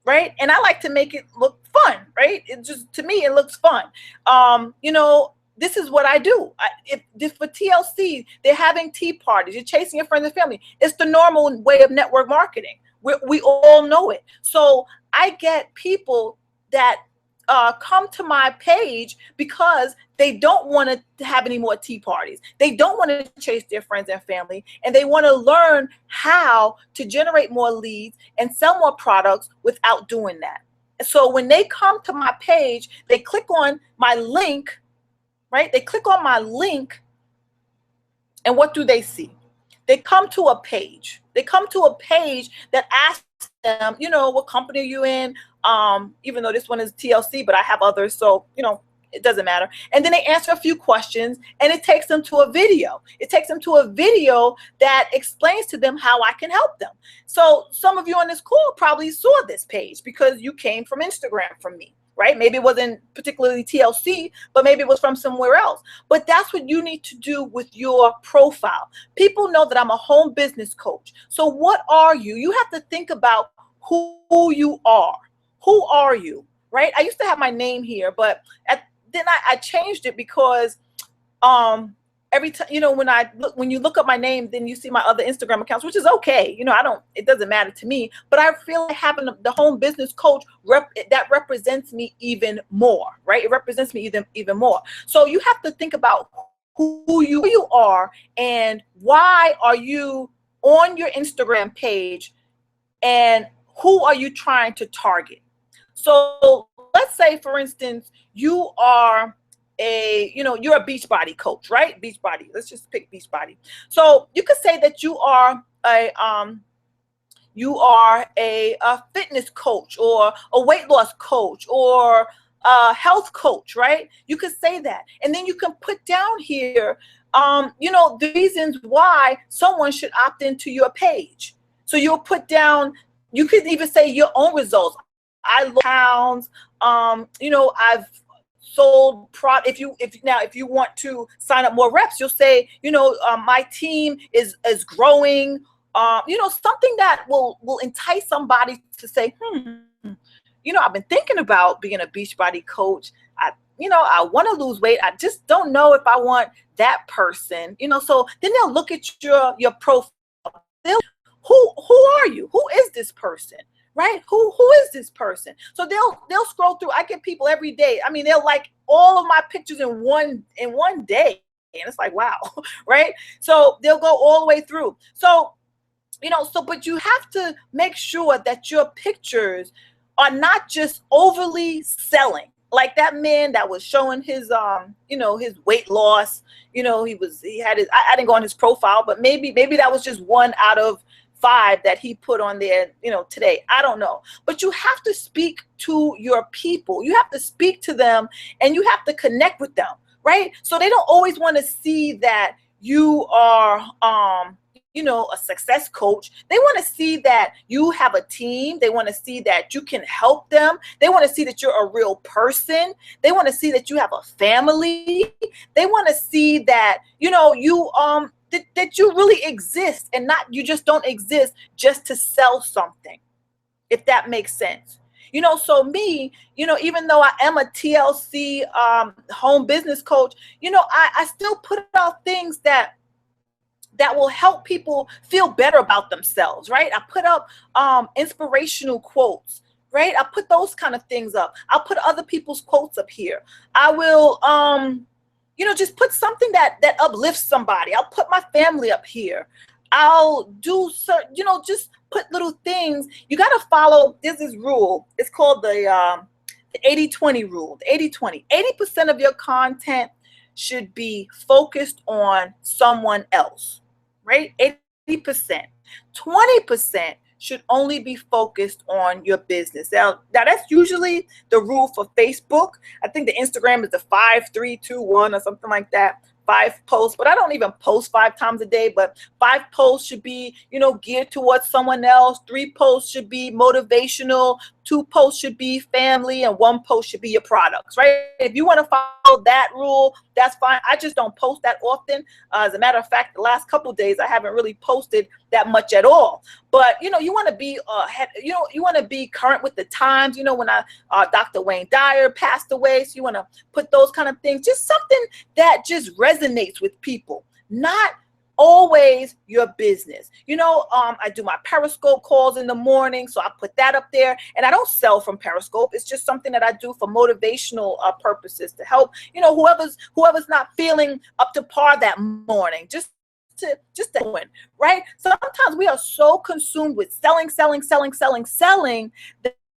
right? And I like to make it look fun, right? It just, to me, it looks fun. You know, this is what I do. If for TLC, they're having tea parties, you're chasing your friends and family. It's the normal way of network marketing. We all know it. So I get people that come to my page because they don't want to have any more tea parties. They don't want to chase their friends and family, and they want to learn how to generate more leads and sell more products without doing that. So when they come to my page, they click on my link, right? They click on my link, and what do they see? They come to a page. They come to a page that asks them, you know, what company are you in? Even though this one is TLC, but I have others, so, you know, it doesn't matter. And then they answer a few questions, and it takes them to a video. It takes them to a video that explains to them how I can help them. So some of you on this call probably saw this page because you came from Instagram from me, right? Maybe it wasn't particularly TLC, but maybe it was from somewhere else. But that's what you need to do with your profile. People know that I'm a home business coach. So what are you? You have to think about who you are. Who are you, right? I used to have my name here, but then I changed it because every time, you know, when you look up my name, then you see my other Instagram accounts, which is okay. You know, it doesn't matter to me, but I feel like having the home business coach that represents me even more, right? It represents me even more. So you have to think about who you are and why are you on your Instagram page, and who are you trying to target? So let's say, for instance, you are you're a Beachbody coach, right? Beachbody. Let's just pick Beachbody. So you could say that you are a fitness coach, or a weight loss coach, or health coach, right? You could say that. And then you can put down here, the reasons why someone should opt into your page. So you'll put down, you could even say your own results. I lost pounds, I've sold if you want to sign up more reps, you'll say, my team is growing, something that will entice somebody to say, I've been thinking about being a Beachbody coach. I want to lose weight. I just don't know if I want that person, so then they'll look at your profile. Who are you? Who is this person? Right? Who is this person? So they'll scroll through. I get people every day. I mean, they'll like all of my pictures in one day. And it's like, wow, right? So they'll go all the way through. So, but you have to make sure that your pictures are not just overly selling. Like that man that was showing his his weight loss, he had his, I didn't go on his profile, but maybe that was just 1 out of 5 that he put on there, today. I don't know. But you have to speak to your people. You have to speak to them and you have to connect with them, right? So they don't always want to see that you are, a success coach. They want to see that you have a team. They want to see that you can help them. They want to see that you're a real person. They want to see that you have a family. They want to see that, that you really exist and not, you just don't exist just to sell something, if that makes sense. So me, even though I am a TLC home business coach, I still put out things that will help people feel better about themselves, right? I put up inspirational quotes, right? I put those kind of things up. I'll put other people's quotes up here. I will, just put something that uplifts somebody. I'll put my family up here. I'll do certain, just put little things. You got to follow, there's this rule. It's called the 80-20 rule. The 80-20. 80% of your content should be focused on someone else, right? 80%. 20% should only be focused on your business. Now that's usually the rule for Facebook. I think the Instagram is the 5-3-2-1 or something like that. 5 posts, but I don't even post 5 times a day, but 5 posts should be, geared towards someone else. 3 posts should be motivational. 2 posts should be family, and 1 post should be your products, right? If you want to follow that rule, that's fine. I just don't post that often. As a matter of fact, the last couple of days, I haven't really posted that much at all. But, you want to be, you want to be current with the times. When Dr. Wayne Dyer passed away, so you want to put those kind of things, just something that just resonates with people, not always your business. I do my Periscope calls in the morning, so I put that up there, and I don't sell from Periscope. It's just something that I do for motivational purposes to help, whoever's not feeling up to par that morning, just to win, right? Sometimes we are so consumed with selling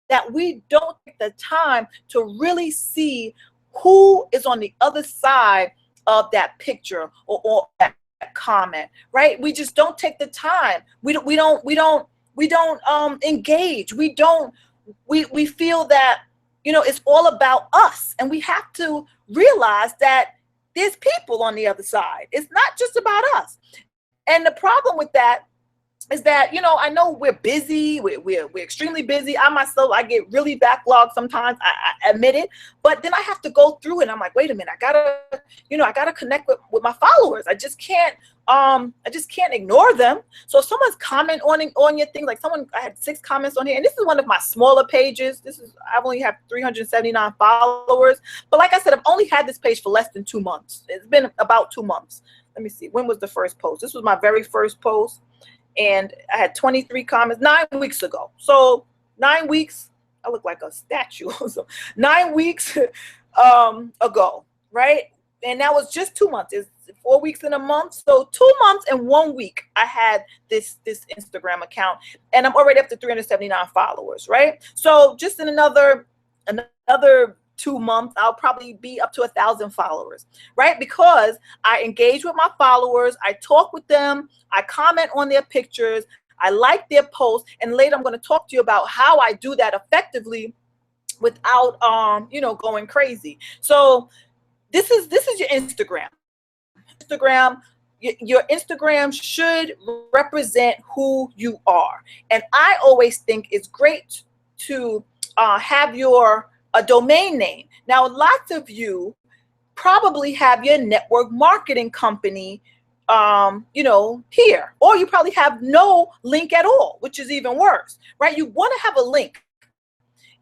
that we don't take the time to really see who is on the other side of that picture or that comment, right? We just don't take the time. We don't engage. We feel that, it's all about us, and we have to realize that there's people on the other side. It's not just about us. And the problem with that is that, I know we're busy. We're extremely busy. I get really backlogged sometimes. I admit it. But then I have to go through it. And I'm like, wait a minute. I gotta connect with my followers. I just can't ignore them. So if someone's comment on your thing, like I had 6 comments on here, and this is one of my smaller pages. I've only have 379 followers. But like I said, I've only had this page for less than 2 months. It's been about 2 months. Let me see. When was the first post? This was my very first post. And I had 23 comments 9 weeks ago. So 9 weeks, I look like a statue. So 9 weeks ago, right? And that was just 2 months. It's 4 weeks in a month. So 2 months and 1 week I had this Instagram account, and I'm already up to 379 followers, right? So just in another 2 months, I'll probably be up to 1,000 followers, right? Because I engage with my followers, I talk with them, I comment on their pictures, I like their posts, and later I'm going to talk to you about how I do that effectively without going crazy. So this is your Instagram. Your Instagram should represent who you are. And I always think it's great to have a domain name. Now, lots of you probably have your network marketing company here, or you probably have no link at all, which is even worse, right? You want to have a link.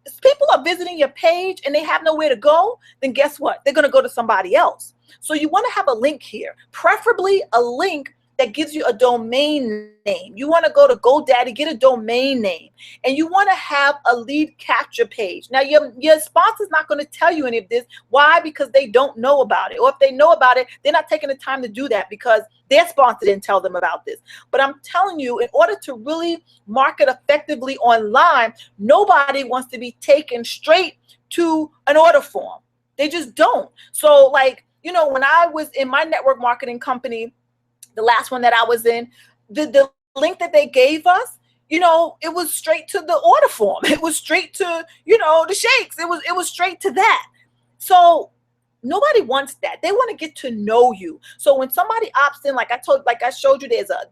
If people are visiting your page and they have nowhere to go, then guess what? They're going to go to somebody else. So you want to have a link here, preferably a link that gives you a domain name. You want to go to GoDaddy, get a domain name, and you want to have a lead capture page. Now, your sponsor's not going to tell you any of this. Why? Because they don't know about it. Or if they know about it, they're not taking the time to do that because their sponsor didn't tell them about this. But I'm telling you, in order to really market effectively online, nobody wants to be taken straight to an order form. They just don't. So when I was in my network marketing company, the last one that I was in, the link that they gave us, it was straight to the order form. It was straight to, the shakes. It was straight to that. So nobody wants that. They want to get to know you. So when somebody opts in, like I showed you, there's a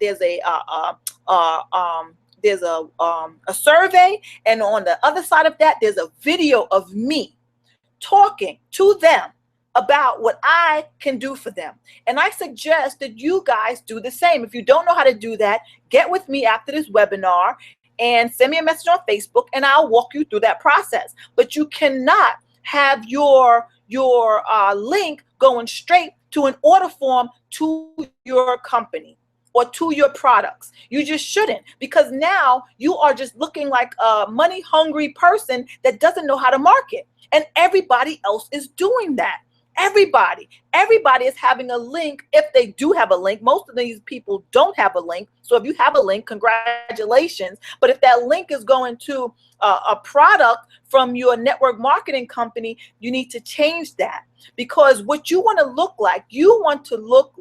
survey, and on the other side of that, there's a video of me talking to them about what I can do for them. And I suggest that you guys do the same. If you don't know how to do that, get with me after this webinar and send me a message on Facebook, and I'll walk you through that process. But you cannot have your link going straight to an order form to your company or to your products. You just shouldn't, because now you are just looking like a money hungry person that doesn't know how to market. And everybody else is doing that. Everybody is having a link if they do have a link. Most of these people don't have a link. So if you have a link, congratulations. But if that link is going to a product from your network marketing company, you need to change that, because what you want to look like, you want to look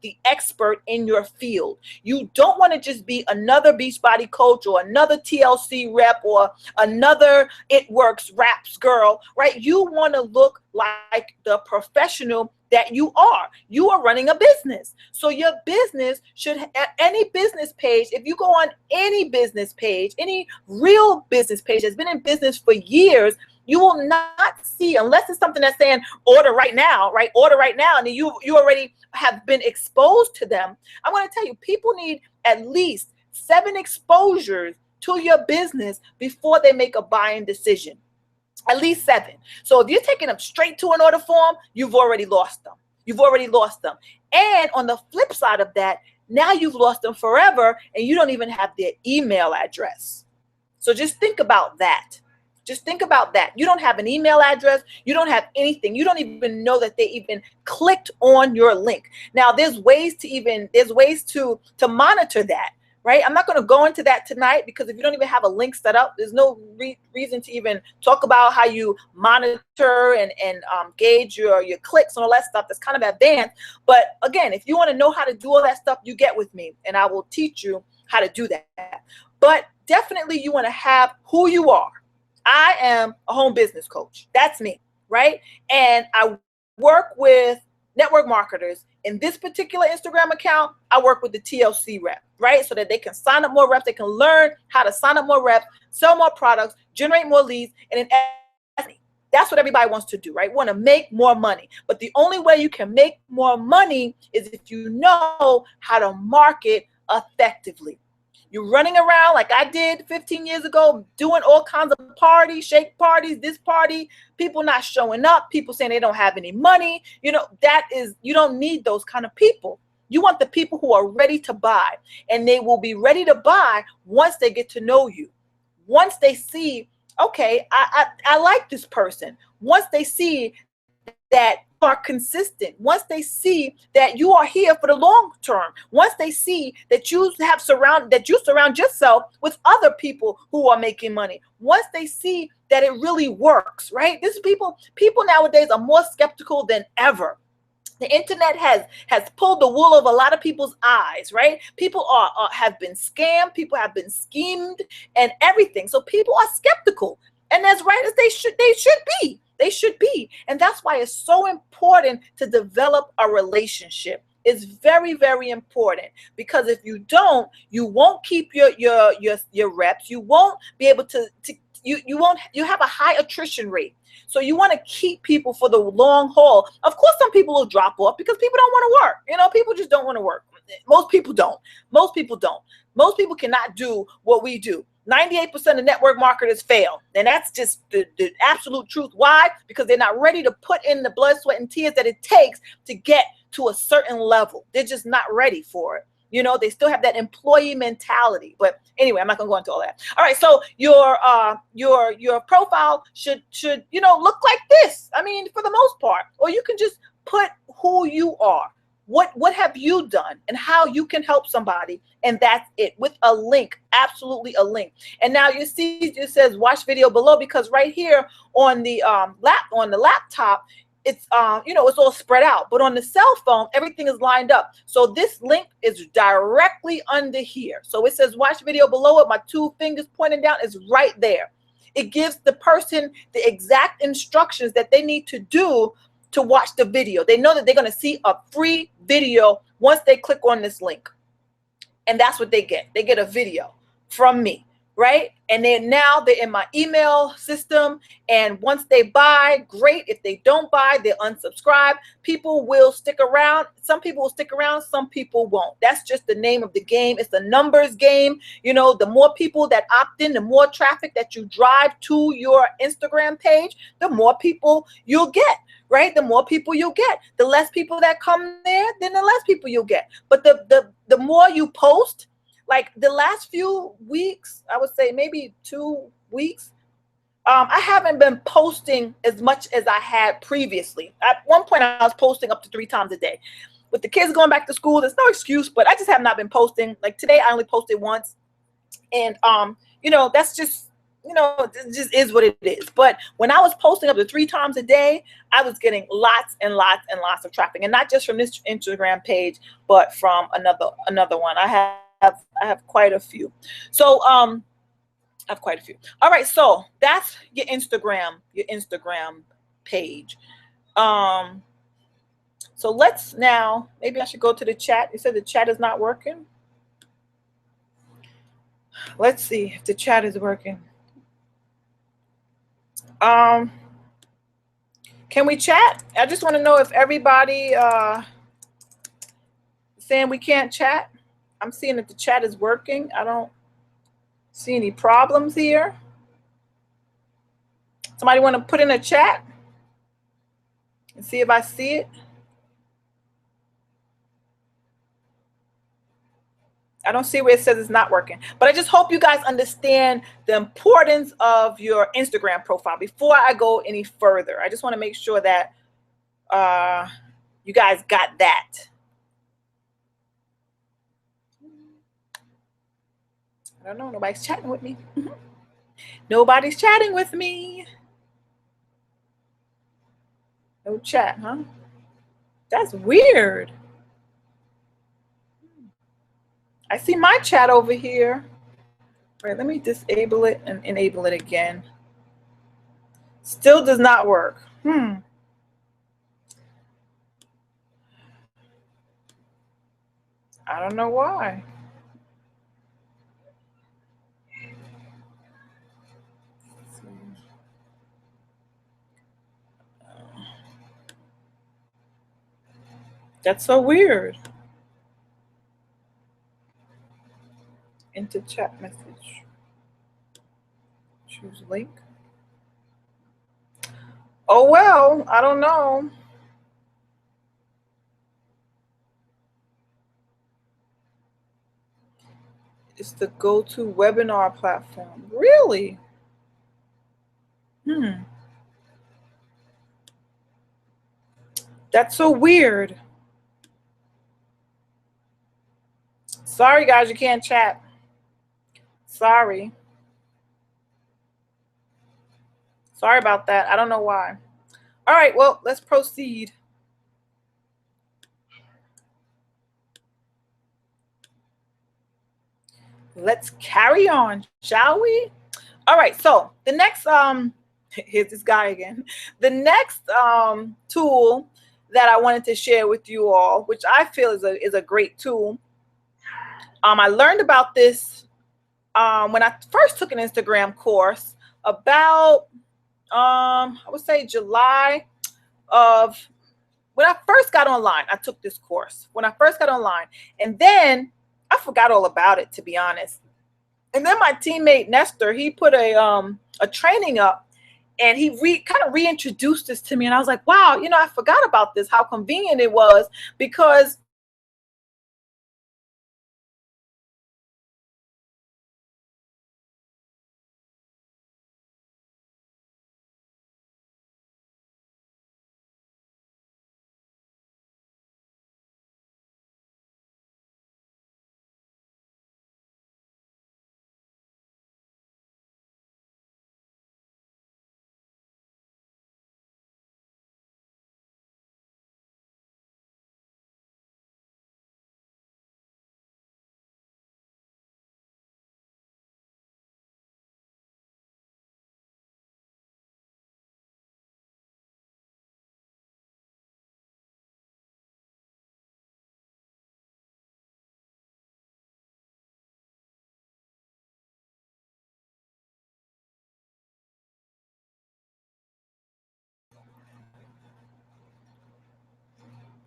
the expert in your field. You don't want to just be another Beachbody coach or another TLC rep or another It Works Raps girl, right? You want to look like the professional that you are. You are running a business. So your business should, any business page, if you go on any business page, any real business page that's been in business for years, you will not see, unless it's something that's saying order right now, right? Order right now. And you already have been exposed to them. I'm going to tell you, people need at least 7 exposures to your business before they make a buying decision. At least 7. So if you're taking them straight to an order form, you've already lost them. You've already lost them. And on the flip side of that, now you've lost them forever and you don't even have their email address. So just think about that. Just think about that. You don't have an email address. You don't have anything. You don't even know that they even clicked on your link. Now, there's ways to monitor that, right? I'm not going to go into that tonight, because if you don't even have a link set up, there's no reason to even talk about how you monitor and gauge your clicks and all that stuff. That's kind of advanced. But again, if you want to know how to do all that stuff, you get with me and I will teach you how to do that. But definitely you want to have who you are. I am a home business coach. That's me, right? And I work with network marketers. In this particular Instagram account, I work with the TLC rep, right? So that they can sign up more reps. They can learn how to sign up more reps, sell more products, generate more leads. And that's what everybody wants to do, right? Want to make more money. But the only way you can make more money is if you know how to market effectively. You're running around like I did 15 years ago, doing all kinds of parties, shake parties, this party, people not showing up, people saying they don't have any money. You don't need those kind of people. You want the people who are ready to buy, and they will be ready to buy once they get to know you. Once they see, okay, I like this person. Once they see that you are consistent, once they see that you are here for the long term, once they see that you surround yourself with other people who are making money, once they see that it really works, right? This people nowadays are more skeptical than ever. The internet has pulled the wool over a lot of people's eyes, right? People have been scammed, people have been schemed and everything. So people are skeptical. And as right as they should be. They should be. And that's why it's so important to develop a relationship. It's very, very important, because if you don't, you won't keep your reps. You won't be able to you have a high attrition rate. So you want to keep people for the long haul. Of course, some people will drop off because people don't want to work. People just don't want to work. Most people don't. Most people don't. Most people cannot do what we do. 98% of network marketers fail. And that's just the absolute truth. Why? Because they're not ready to put in the blood, sweat, and tears that it takes to get to a certain level. They're just not ready for it. They still have that employee mentality. But anyway, I'm not gonna go into all that. All right, so your profile should look like this. I mean, for the most part. Or you can just put who you are. What have you done and how you can help somebody, and that's it, with a link, absolutely a link. And now you see it says watch video below, because right here on the laptop, it's it's all spread out, but on the cell phone everything is lined up. So this link is directly under here. So it says watch video below it. My two fingers pointing down is right there. It gives the person the exact instructions that they need to do to watch the video. They know that they're going to see a free video once they click on this link. And that's what they get. They get a video from me, right? And then now they're in my email system. And once they buy, great. If they don't buy, they unsubscribe. People will stick around. Some people will stick around. Some people won't. That's just the name of the game. It's the numbers game. The more people that opt in, the more traffic that you drive to your Instagram page, the more people you'll get. Right? The more people you'll get. The less people that come there, then the less people you'll get. But the more you post, like the last few weeks, I would say maybe 2 weeks, I haven't been posting as much as I had previously. At one point, I was posting up to 3 times a day. With the kids going back to school, there's no excuse, but I just have not been posting. Like today, I only posted once. And, that's just, it just is what it is. But when I was posting up to 3 times a day, I was getting lots and lots and lots of traffic, and not just from this Instagram page, but from another one. I have quite a few. So I have quite a few. All right, so that's your Instagram page. So let's now, maybe I should go to the chat. You said the chat is not working. Let's see if the chat is working. Can we chat? I just want to know if everybody saying we can't chat. I'm seeing that the chat is working. I don't see any problems here. Somebody want to put in a chat and see if I see it? I don't see where it says it's not working. But I just hope you guys understand the importance of your Instagram profile. Before I go any further, I just want to make sure that you guys got that. I don't know. Nobody's chatting with me. Nobody's chatting with me. No chat, huh? That's weird. I see my chat over here. All right, let me disable it and enable it again. Still does not work. I don't know why. That's so weird. Into chat message. Choose link. Oh, well, I don't know. It's the go-to webinar platform. Really? That's so weird. Sorry, guys, you can't chat. Sorry. Sorry about that. I don't know why. All right, well, let's proceed. Let's carry on, shall we? All right, so the next here's this guy again. The next tool that I wanted to share with you all, which I feel is a great tool. I learned about this when I first took an Instagram course about I would say July of when I first got online. I took this course when I first got online, and then I forgot all about it, to be honest. And then my teammate Nestor, he put a training up, and he kind of reintroduced this to me, and I was like, wow, you know, I forgot about this, how convenient it was, because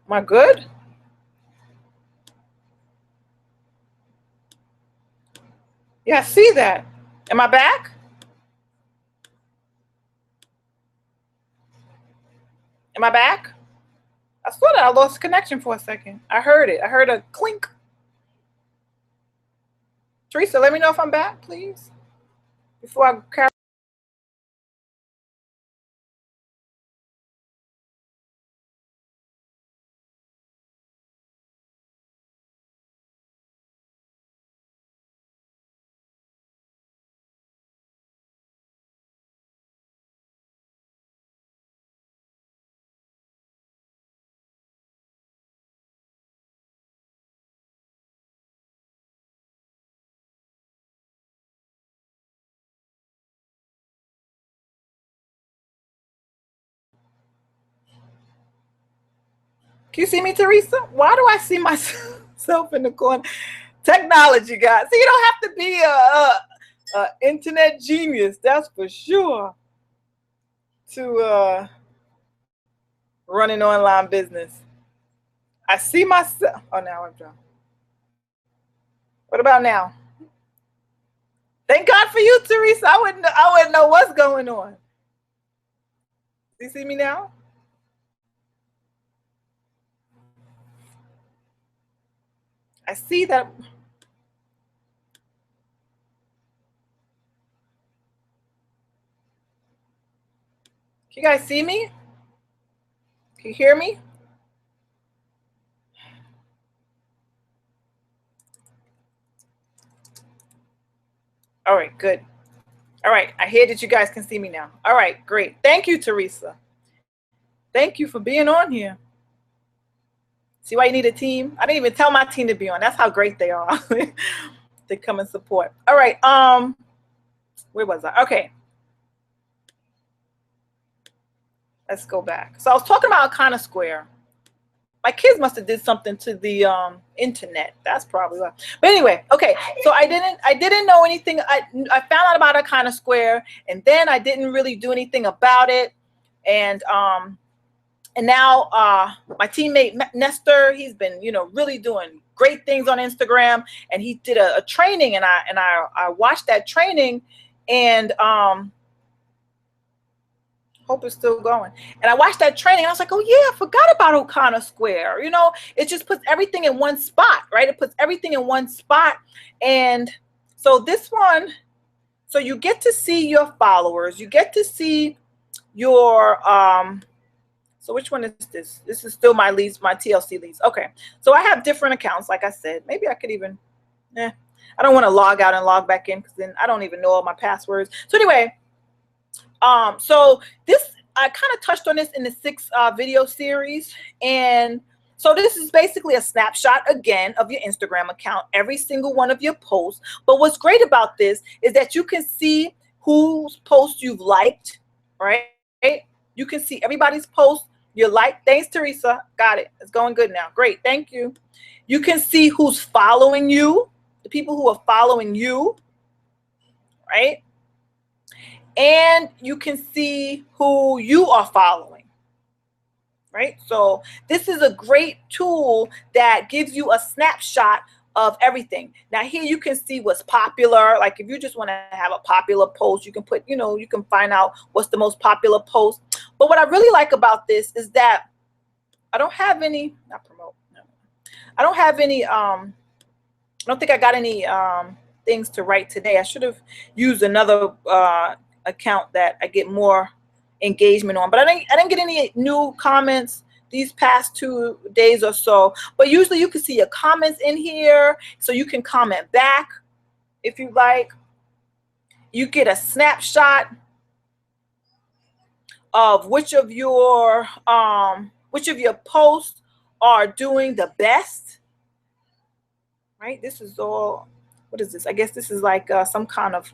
am I good? Yeah, I see that. Am I back? Am I back? I swear that I lost connection for a second. I heard it. I heard a clink. Teresa, let me know if I'm back, please, before I carry. Can you see me, Teresa? Why do I see myself in the corner? Technology, guys. See, you don't have to be a internet genius, that's for sure, to run an online business. I see myself. Oh, now I'm done. What about now? Thank God for you, Teresa. I wouldn't know what's going on. Do you see me now? I see that. Can you guys see me? Can you hear me? All right, good. All right, I hear that you guys can see me now. All right, great. Thank you, Teresa. Thank you for being on here. See why you need a team? I didn't even tell my team to be on. That's how great they are. They come and support. All right. Where was I? Okay. Let's go back. So I was talking about Kind of Square. My kids must have did something to the internet. That's probably why. But anyway, okay. So I didn't know anything. I found out about a Kind of Square, and then I didn't really do anything about it. And now my teammate Nestor, he's been, you know, really doing great things on Instagram, and he did a training, and I watched that training, and hope it's still going. And I watched that training, and I was like, oh yeah, I forgot about Kind of Square. You know, it just puts everything in one spot, right? It puts everything in one spot. And so this one, so you get to see your followers, you get to see your so which one is this? This is still my leads, my TLC leads. Okay, so I have different accounts, like I said. Maybe I could even, I don't want to log out and log back in, because then I don't even know all my passwords. So anyway, so this, I kind of touched on this in the 6 video series. And so this is basically a snapshot again of your Instagram account, every single one of your posts. But what's great about this is that you can see whose posts you've liked, right? You can see everybody's post you like. Thanks, Teresa. Got it. It's going good now. Great. Thank you. You can see who's following you, the people who are following you, right? And you can see who you are following, right? So this is a great tool that gives you a snapshot of everything. Now here you can see what's popular. Like if you just want to have a popular post, you can put, you can find out what's the most popular post. But what I really like about this is that I don't have any, not promote, no. I don't have any, I don't think I got any things to write today. I should have used another account that I get more engagement on, but I didn't get any new comments these past 2 days or so. But usually you can see your comments in here, so you can comment back if you like. You get a snapshot of which of your posts are doing the best, right? This is all, what is this? I guess this is like some kind of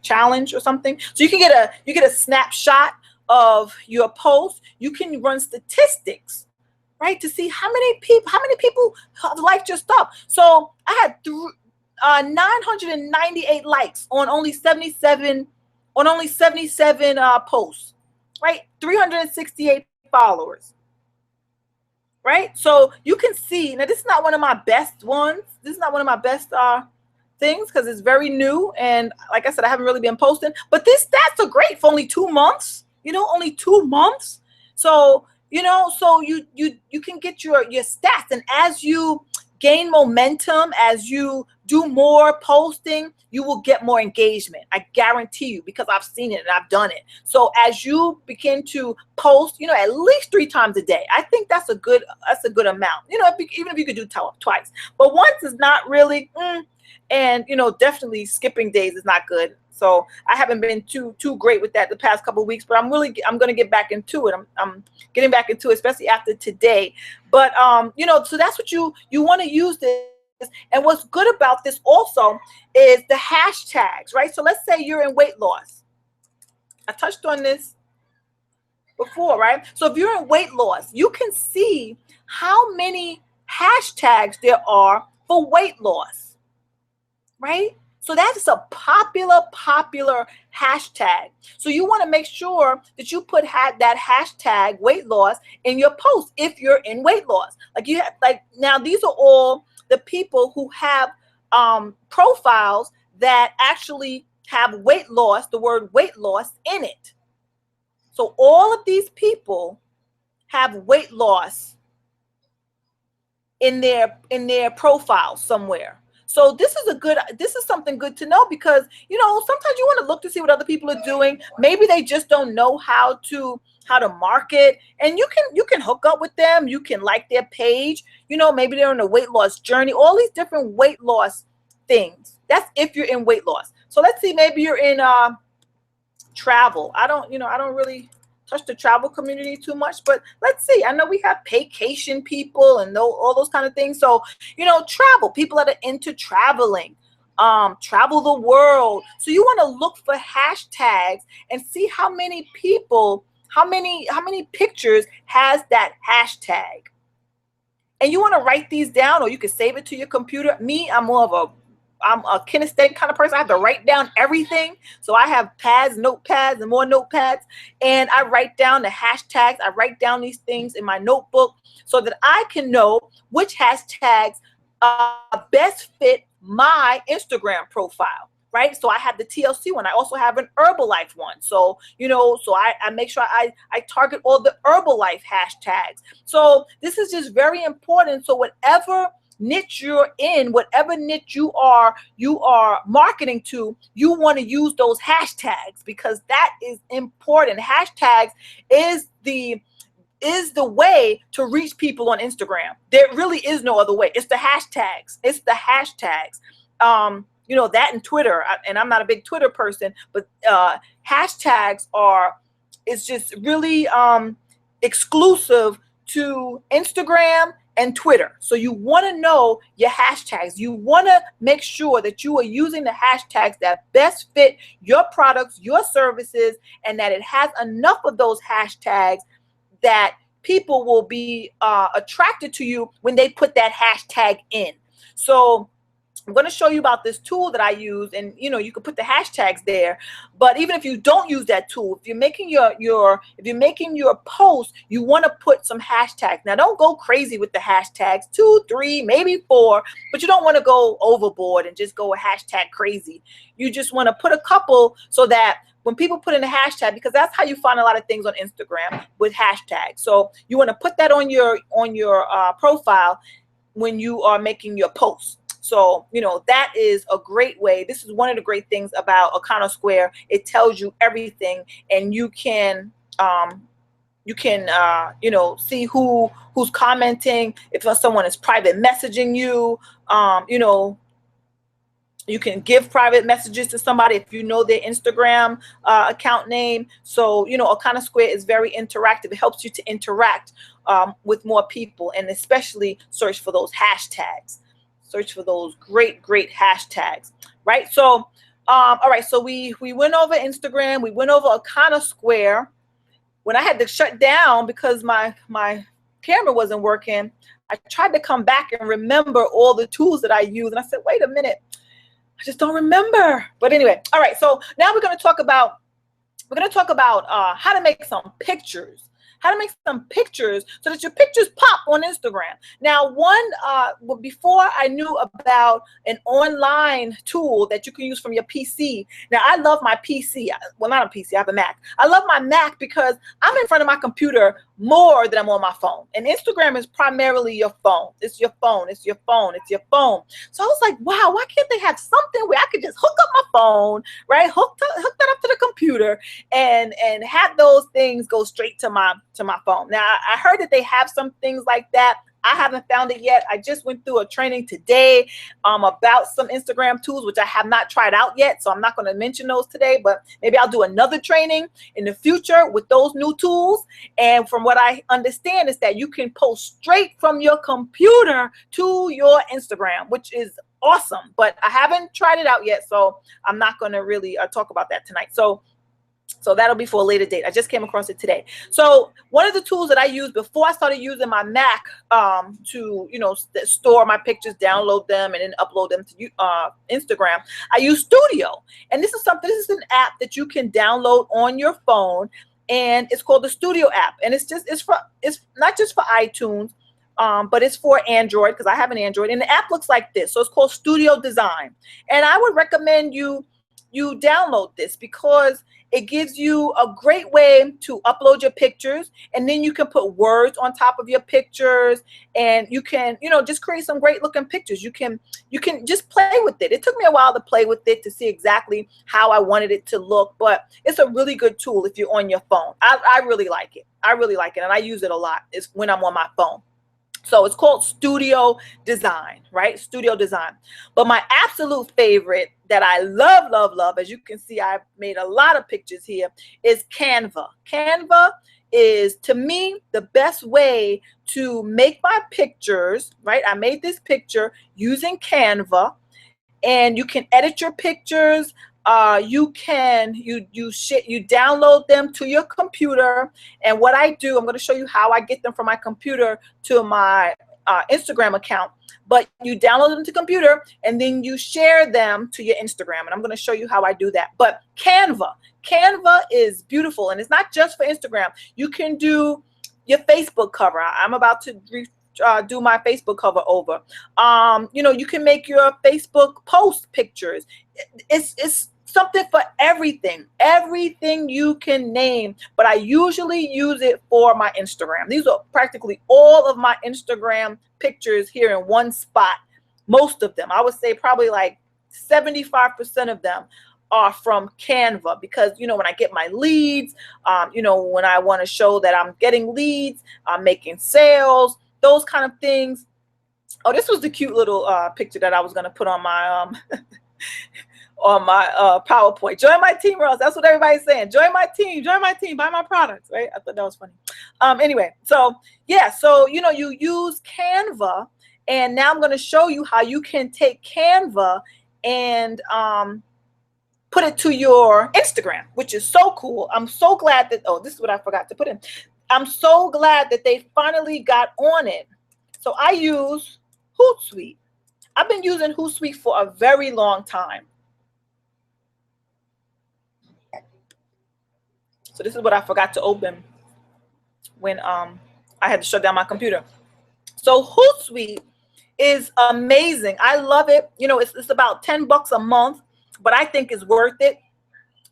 challenge or something. So you get a snapshot of your post. You can run statistics, right, to see how many people have liked your stuff. So I had 998 likes on only 77 posts, right? 368 followers, right? So you can see, now this is not one of my best ones. This is not one of my best things because it's very new, and like I said, I haven't really been posting, but these stats are great for only 2 months, only 2 months. So so you can get your stats, and as you gain momentum, as you do more posting, you will get more engagement. I guarantee you, because I've seen it and I've done it. So as you begin to post, at least 3 times a day, I think that's a good amount. Even if you could do twice, but once is not really. And definitely skipping days is not good. So I haven't been too great with that the past couple of weeks, but I'm going to get back into it. I'm getting back into it, especially after today. But so that's what you want to use this. And what's good about this also is the hashtags, right? So let's say you're in weight loss. I touched on this before, right? So if you're in weight loss, you can see how many hashtags there are for weight loss, right? So that's a popular hashtag. So you want to make sure that you put that hashtag weight loss in your post if you're in weight loss. Now these are all the people who have profiles that actually have weight loss, the word weight loss in it. So all of these people have weight loss in their profile somewhere. So this is something good to know, because sometimes you want to look to see what other people are doing. Maybe they just don't know how to market, and you can hook up with them. You can like their page. Maybe they're on a weight loss journey. All these different weight loss things. That's if you're in weight loss. So let's see, maybe you're in travel. I don't really touch the travel community too much, but let's see. I know we have vacation people and all those kind of things. So, travel, people that are into traveling, travel the world. So you want to look for hashtags and see how many people, how many pictures has that hashtag. And you want to write these down, or you can save it to your computer. Me, I'm a kinesthetic kind of person. I have to write down everything. So I have notepads and more notepads, and I write down the hashtags. I write down these things in my notebook so that I can know which hashtags best fit my Instagram profile, right? So I have the TLC one. I also have an Herbalife one. So, so I make sure I target all the Herbalife hashtags. So this is just very important. So whatever niche you're in, whatever niche you are marketing to, you want to use those hashtags, because that is important. Hashtags is the way to reach people on Instagram. There really is no other way. It's the hashtags. That and Twitter. And I'm not a big Twitter person, but hashtags is just really exclusive to Instagram and Twitter. So you want to know your hashtags. You want to make sure that you are using the hashtags that best fit your products, your services, and that it has enough of those hashtags that people will be attracted to you when they put that hashtag in. So I'm going to show you about this tool that I use, and you can put the hashtags there. But even if you don't use that tool, if you're making your post, you want to put some hashtags. Now, don't go crazy with the hashtags, 2, 3, maybe 4, but you don't want to go overboard and just go hashtag crazy. You just want to put a couple so that when people put in a hashtag, because that's how you find a lot of things on Instagram with hashtags. So you want to put that on your profile when you are making your posts. So, that is a great way. This is one of the great things about Econosquare. It tells you everything, and you can see who's commenting. If someone is private messaging you, you can give private messages to somebody if you know their Instagram account name. So, Econosquare is very interactive. It helps you to interact with more people, and especially search for those hashtags. Search for those great hashtags, right? So, all right. So we went over Instagram. We went over Econosquare. When I had to shut down because my camera wasn't working, I tried to come back and remember all the tools that I use, and I said, wait a minute, I just don't remember. But anyway, all right. So now we're going to talk about how to make some pictures. How to make some pictures so that your pictures pop on Instagram. Now, before I knew about an online tool that you can use from your PC. Now, I love my PC. Well, not a PC, I have a Mac. I love my Mac because I'm in front of my computer more than I'm on my phone. And Instagram is primarily your phone. It's your phone. It's your phone. It's your phone. So I was like, wow, why can't they have something where I could just hook up my phone, right? Hook that up to the computer and have those things go straight to my phone. Now, I heard that they have some things like that. I haven't found it yet. I just went through a training today about some Instagram tools, which I have not tried out yet. So I'm not going to mention those today, but maybe I'll do another training in the future with those new tools. And from what I understand is that you can post straight from your computer to your Instagram, which is awesome. But I haven't tried it out yet, so I'm not going to really talk about that tonight. So that'll be for a later date. I just came across it today. So one of the tools that I used before I started using my Mac to store my pictures, download them, and then upload them to Instagram, I use Studio. And this is an app that you can download on your phone, and it's called the Studio app. And it's not just for iTunes, but it's for Android because I have an Android. And the app looks like this. So it's called Studio Design. And I would recommend you download this because it gives you a great way to upload your pictures, and then you can put words on top of your pictures, and you can, just create some great looking pictures. You can just play with it. It took me a while to play with it to see exactly how I wanted it to look, but it's a really good tool if you're on your phone. I really like it. I really like it, and I use it a lot. It's when I'm on my phone. So it's called Studio Design, right? Studio Design. But my absolute favorite that I love, as you can see, I've made a lot of pictures here, is Canva. Canva is, to me, the best way to make my pictures, right? I made this picture using Canva, and you can edit your pictures. You download them to your computer, and what I do, I'm going to show you how I get them from my computer to my Instagram account. But you download them to computer, and then you share them to your Instagram, and I'm going to show you how I do that. But Canva is beautiful, and it's not just for Instagram. You can do your Facebook cover. I'm about to do my Facebook cover over. You can make your Facebook post pictures. It's something for everything you can name, but I usually use it for my Instagram. These are practically all of my Instagram pictures here in one spot. Most of them, I would say probably like 75% of them are from Canva, because when I get my leads, when I want to show that I'm getting leads, I'm making sales, those kind of things. Oh, this was the cute little picture that I was going to put on my on my PowerPoint. Join my team, Ross. That's what everybody's saying. Join my team, buy my products, right? I thought that was funny. Anyway, so yeah, so you know, you use Canva, and now I'm going to show you how you can take Canva and put it to your Instagram, which is so cool. I'm so glad that, oh, this is what I forgot to put in. I'm so glad that they finally got on it. So I use Hootsuite. I've been using Hootsuite for a very long time. So this is what I forgot to open when I had to shut down my computer. So Hootsuite is amazing. I love it. You know, it's about $10 a month, but I think it's worth it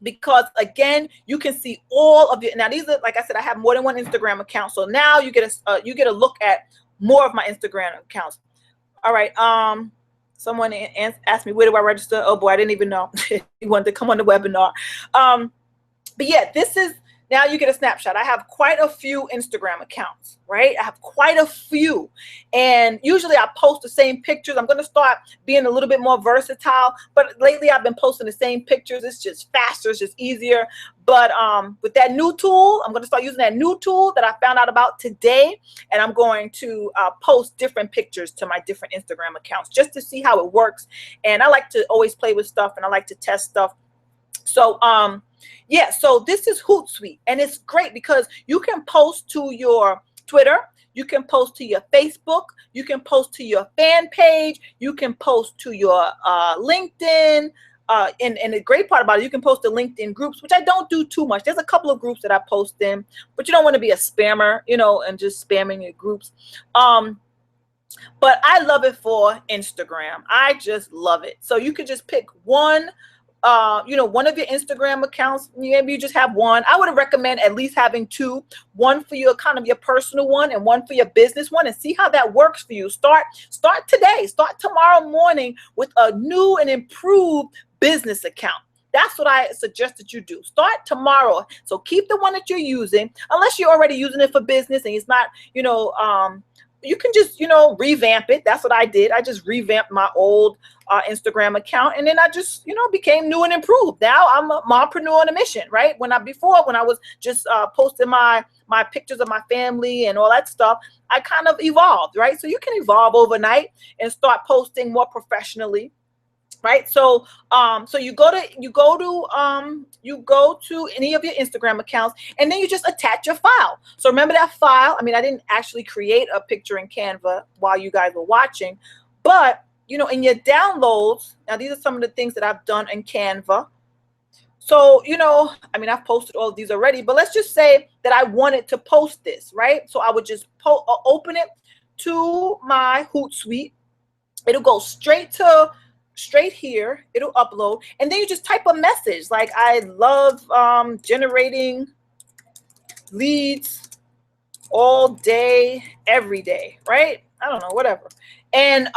because, again, you can see all of your, now these are, like I said, I have more than one Instagram account. So now you get a look at more of my Instagram accounts. All right. Someone asked me, where do I register? Oh boy, I didn't even know. He wanted to come on the webinar. But yeah, this is, now you get a snapshot. I have quite a few Instagram accounts, right? I have quite a few. And usually I post the same pictures. I'm going to start being a little bit more versatile. But lately I've been posting the same pictures. It's just faster. It's just easier. But with that new tool, I'm going to start using that new tool that I found out about today. And I'm going to post different pictures to my different Instagram accounts just to see how it works. And I like to always play with stuff, and I like to test stuff. So, yeah, so this is Hootsuite, and it's great because you can post to your Twitter, you can post to your Facebook, you can post to your fan page, you can post to your LinkedIn, and the great part about it, you can post to LinkedIn groups, which I don't do too much. There's a couple of groups that I post in, but you don't want to be a spammer, you know, and just spamming your groups. But I love it for Instagram. I just love it. So you could just pick one, you know, one of your Instagram accounts. Maybe you just have one. I would recommend at least having two, one for your kind of your personal one and one for your business one, and see how that works for you. Start today, start tomorrow morning with a new and improved business account. That's what I suggest that you do. Start tomorrow. So keep the one that you're using, unless you're already using it for business and it's not, you know, you can just, you know, revamp it. That's what I did. I just revamped my old Instagram account, and then I just, you know, became new and improved. Now I'm a mompreneur on a mission, right? When I was just posting my pictures of my family and all that stuff, I kind of evolved, right? So you can evolve overnight and start posting more professionally. Right. So so you go to any of your Instagram accounts, and then you just attach your file. So remember that file. I mean, I didn't actually create a picture in Canva while you guys were watching, but you know, in your downloads, now these are some of the things that I've done in Canva. So, you know, I mean, I've posted all of these already, but let's just say that I wanted to post this, right? So I would just open it to my Hootsuite. It'll go straight here, it'll upload, and then you just type a message like, I love generating leads all day, every day, right? I don't know, whatever. And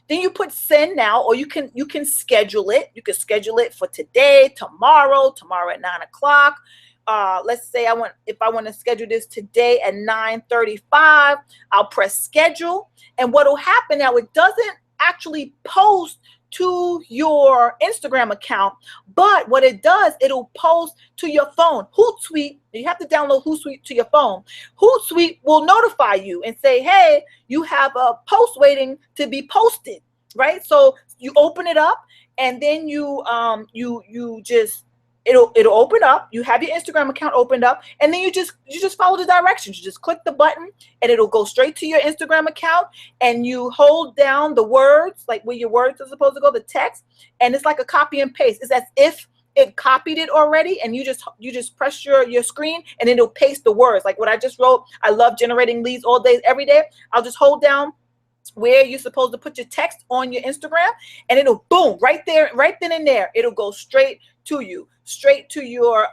then you put send now, or you can schedule it. You can schedule it for today, tomorrow at 9 o'clock. Let's say if I want to schedule this today at 9:35, I'll press schedule. And what will happen now, it doesn't actually post to your Instagram account, but what it does, it'll post to your phone. Hootsuite, you have to download Hootsuite to your phone. Hootsuite will notify you and say, hey, you have a post waiting to be posted, right? So you open it up, and then it'll open up. You have your Instagram account opened up, and then you just follow the directions. You just click the button, and it'll go straight to your Instagram account, and you hold down the words, like where your words are supposed to go, the text, and it's like a copy and paste. It's as if it copied it already, and you just press your screen, and it'll paste the words. Like what I just wrote, I love generating leads all day, every day. I'll just hold down where you're supposed to put your text on your Instagram, and it'll boom, right there, right then and there. It'll go straight to you, straight to your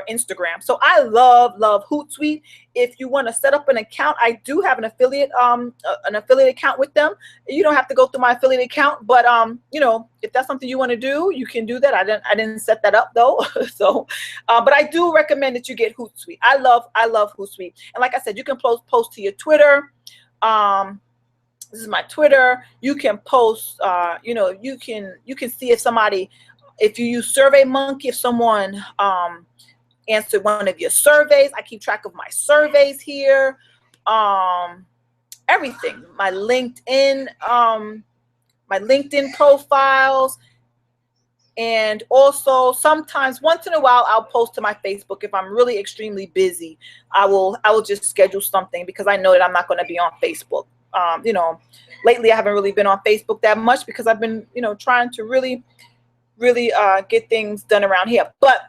Instagram. So I love Hootsuite. If you want to set up an account, I do have an affiliate account with them. You don't have to go through my affiliate account, but you know, if that's something you want to do, you can do that. I didn't set that up though. So but I do recommend that you get Hootsuite. I love Hootsuite. And like I said, you can post to your Twitter. This is my Twitter. You can post, you know, you can see if you use SurveyMonkey, if someone answered one of your surveys. I keep track of my surveys here. Everything. My LinkedIn profiles. And also sometimes once in a while I'll post to my Facebook. If I'm really extremely busy, I will just schedule something, because I know that I'm not going to be on Facebook. You know, lately I haven't really been on Facebook that much, because I've been, you know, trying to really get things done around here. But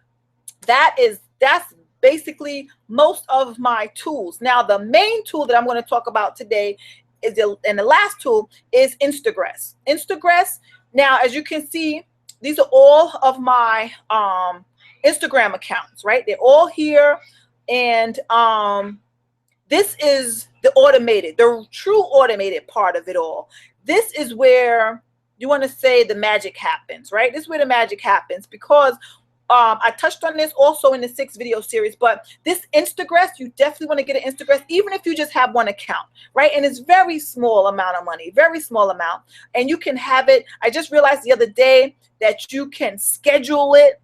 that's basically most of my tools. Now the main tool that I'm going to talk about today and the last tool is Instagress. Instagress. Now, as you can see, these are all of my Instagram accounts, right? They're all here. And this is the true automated part of it all. This is where you want to say the magic happens, right? This is where the magic happens, because I touched on this also in the 6 video series, but this Instagress, you definitely want to get an Instagress, even if you just have one account, right? And it's very small amount of money, very small amount. And you can have it. I just realized the other day that you can schedule it.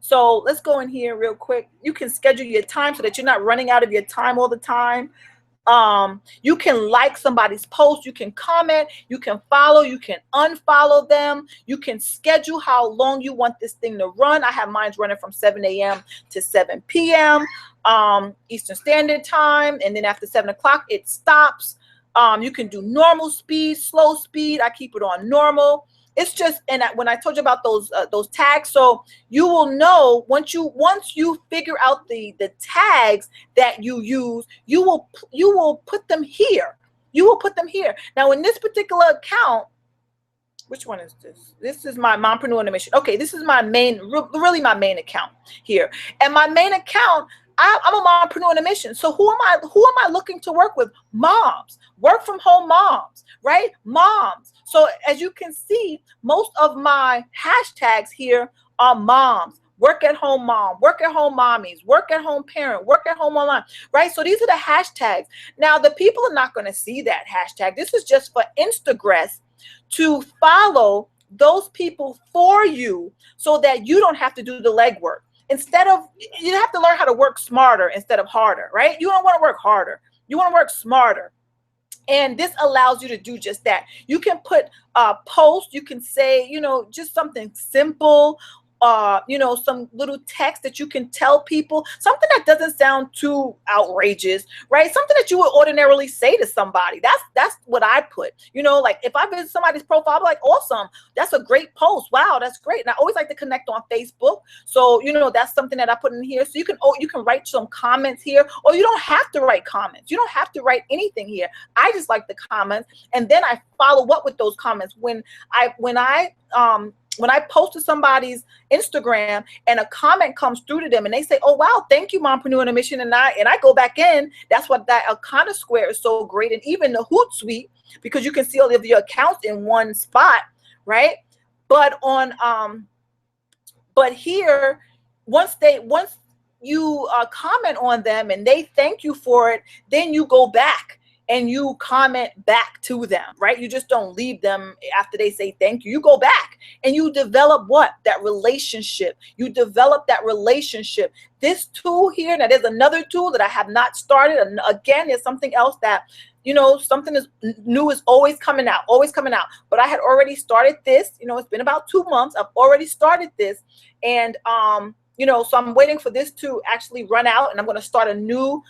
So let's go in here real quick. You can schedule your time so that you're not running out of your time all the time. You can like somebody's post, you can comment, you can follow, you can unfollow them, you can schedule how long you want this thing to run. I have mine running from 7 a.m. to 7 p.m. Eastern Standard Time, and then after 7 o'clock it stops. You can do normal speed, slow speed. I keep it on normal. It's just, and when I told you about those tags, so you will know once you figure out the tags that you use, you will put them here. You will put them here. Now in this particular account, which one is this? This is my Mompreneur on a Mission. Okay, this is my main, really my main account here. And my main account, I'm a mompreneur on a mission. So who am I looking to work with? Moms, work from home moms, right? Moms. So as you can see, most of my hashtags here are moms, work at home mom, work at home mommies, work at home parent, work at home online, right? So these are the hashtags. Now the people are not going to see that hashtag. This is just for Instagress to follow those people for you, so that you don't have to do the legwork. Instead of, you have to learn how to work smarter instead of harder, right? You don't want to work harder. You want to work smarter. And this allows you to do just that. You can put a post, you can say, you know, just something simple, you know, some little text that you can tell people, something that doesn't sound too outrageous, right? Something that you would ordinarily say to somebody. That's what I put. You know, like if I visit somebody's profile, I'm like, awesome, that's a great post. Wow, that's great. And I always like to connect on Facebook. So, you know, that's something that I put in here. So you can write some comments here, or you don't have to write comments. You don't have to write anything here. I just like the comments, and then I follow up with those comments. When I post to somebody's Instagram and a comment comes through to them and they say, oh, wow, thank you, Mompreneur on a Mission, and I go back in, that's what that Akana Square is so great. And even the Hootsuite, because you can see all of your accounts in one spot, right? But but here, once you comment on them and they thank you for it, then you go back and you comment back to them, right? You just don't leave them after they say thank you. You go back and you develop what? That relationship. You develop that relationship. This tool here, now there's another tool that I have not started. And again, there's something else that, you know, something is new is always coming out, always coming out. But I had already started this, you know, it's been about 2 months. I've already started this. And, you know, so I'm waiting for this to actually run out, and I'm going to start a new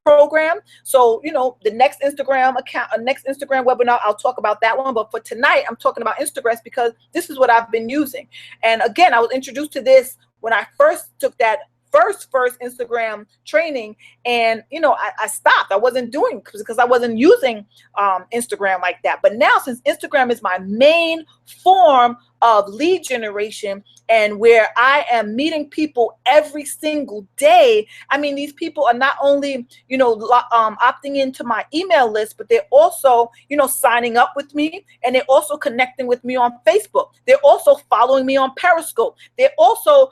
program. So, you know, the next Instagram account, next Instagram webinar, I'll talk about that one. But for tonight, I'm talking about Instagress because this is what I've been using. And again, I was introduced to this when I first took that first Instagram training, and you know, I stopped. I wasn't doing because I wasn't using Instagram like that. But now, since Instagram is my main form of lead generation and where I am meeting people every single day, I mean, these people are not only, you know, opting into my email list, but they're also, you know, signing up with me, and they're also connecting with me on Facebook. They're also following me on Periscope. They're also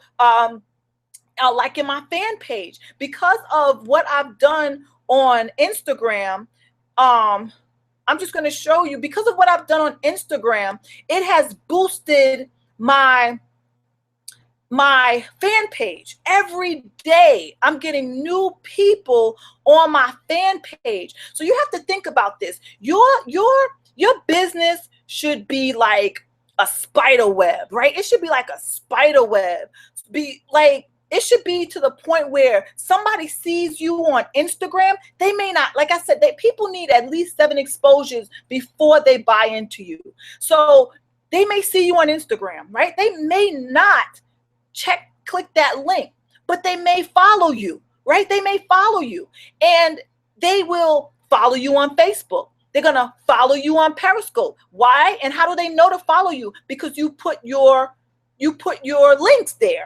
liking my fan page because of what I've done on Instagram. I'm just going to show you, because of what I've done on Instagram, it has boosted my fan page. Every day I'm getting new people on my fan page. So you have to think about this. Your business should be like a spider web, right? It should be like a spider web. It should be to the point where somebody sees you on Instagram. They may not, like I said, people need at least 7 exposures before they buy into you. So they may see you on Instagram, right? They may not click that link, but they may follow you, right? They may follow you, and they will follow you on Facebook. They're going to follow you on Periscope. Why? And how do they know to follow you? Because you put your links there.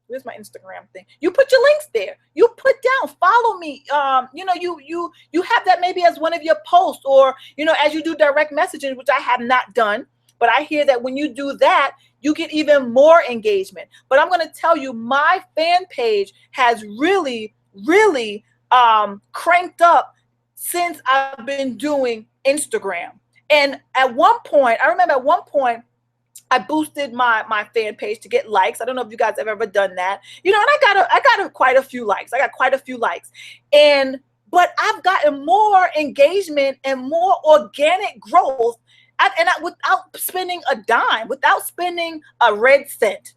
Where's my Instagram thing? You put your links there. You put down, follow me. You have that maybe as one of your posts, or, as you do direct messaging, which I have not done. But I hear that when you do that, you get even more engagement. But I'm going to tell you, my fan page has really, really cranked up since I've been doing Instagram. And I remember at one point, I boosted my fan page to get likes. I don't know if you guys have ever done that. And I got quite a few likes. But I've gotten more engagement and more organic growth, without spending a dime, without spending a red cent,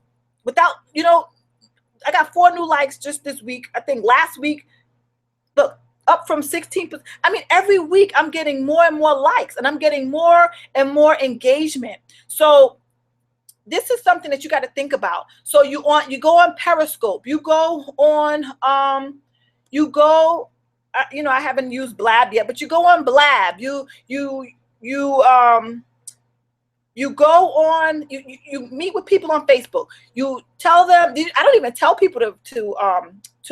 I got 4 new likes just this week. I think last week, look, up from 16%. I mean, every week I'm getting more and more likes, and I'm getting more and more engagement. So this is something that you got to think about. So you go on Periscope, you go on, I haven't used Blab yet, but you go on Blab, you go on, you meet with people on Facebook. You tell them, I don't even tell people to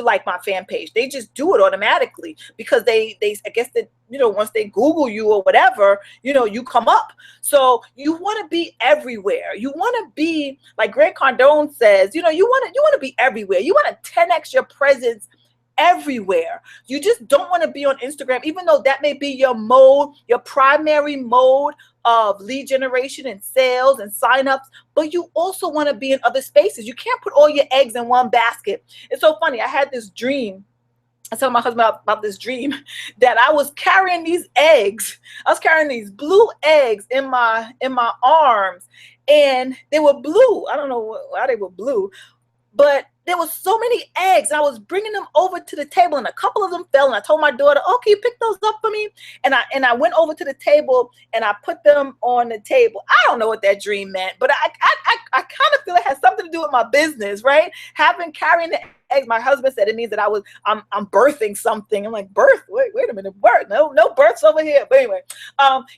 like my fan page. They just do it automatically, because they I guess that, once they Google you or whatever, you come up. So you want to be everywhere. You want to be, like Grant Cardone says, you want to be everywhere. You want to 10x your presence everywhere. You just don't want to be on Instagram, even though that may be your primary mode of lead generation and sales and signups, but you also want to be in other spaces. You can't put all your eggs in one basket. It's so funny. I had this dream. I told my husband about this dream, that I was carrying these eggs. I was carrying these blue eggs in my arms, and they were blue. I don't know why they were blue, but there was so many eggs. I was bringing them over to the table, and a couple of them fell. And I told my daughter, "Oh, can you pick those up for me?" And I went over to the table, and I put them on the table. I don't know what that dream meant, but I kind of feel it has something to do with my business, right? Carrying the eggs. My husband said it means that I'm birthing something. I'm like, birth? Wait a minute, birth? No births over here. But anyway,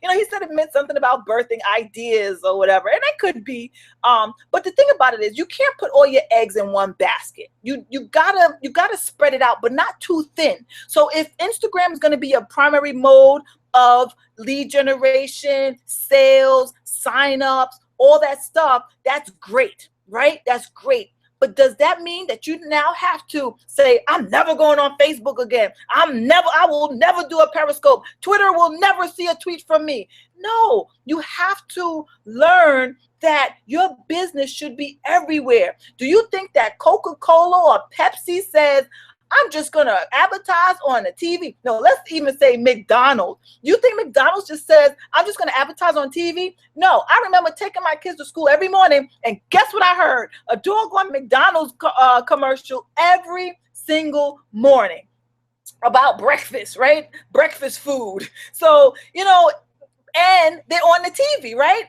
he said it meant something about birthing ideas or whatever, and it could be. But the thing about it is, you can't put all your eggs in one basket. You gotta spread it out, but not too thin. So if Instagram is going to be a primary mode of lead generation, sales, signups, all that stuff, that's great, right? That's great. But does that mean that you now have to say, I'm never going on Facebook again? I will never do a Periscope. Twitter will never see a tweet from me. No, you have to learn that your business should be everywhere. Do you think that Coca-Cola or Pepsi says, I'm just going to advertise on the TV? No, let's even say McDonald's. You think McDonald's just says, I'm just going to advertise on TV? No, I remember taking my kids to school every morning, and guess what I heard? A doggone McDonald's commercial every single morning about breakfast, right? Breakfast food. So, and they're on the TV, right?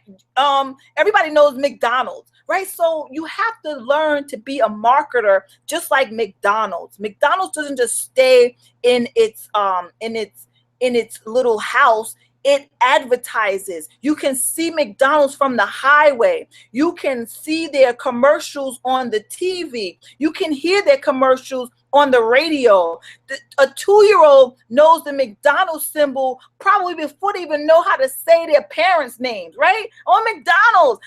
Everybody knows McDonald's. Right? So you have to learn to be a marketer, just like McDonald's. McDonald's doesn't just stay in its little house. It advertises. You can see McDonald's from the highway. You can see their commercials on the TV. You can hear their commercials on the radio. A 2-year-old knows the McDonald's symbol probably before they even know how to say their parents' names, right? On McDonald's,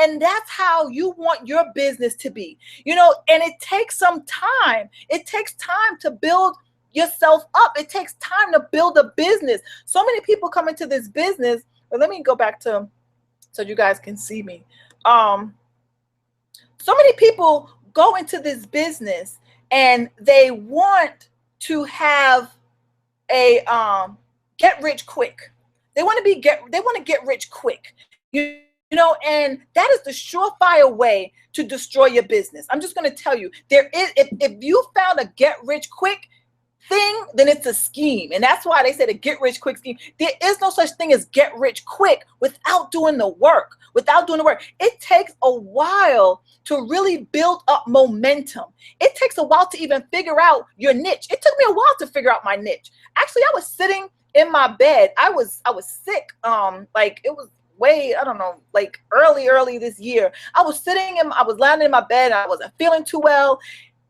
and that's how you want your business to be, and it takes some time. It takes time to build, yourself up. It takes time to build a business. So many people come into this business. But let me go back to so you guys can see me. So many people go into this business and they want to have a get rich quick. They want to get rich quick. You know, and that is the surefire way to destroy your business. I'm just going to tell you, there is, if you found a get rich quick thing, then it's a scheme. And that's why they said a get rich quick scheme. There is no such thing as get rich quick without doing the work. It takes a while to really build up momentum. It takes a while to even figure out your niche. It took me a while to figure out my niche. Actually, I was sitting in my bed. I was sick. Like it was way, I don't know, like early this year. I was landing in my bed and I wasn't feeling too well.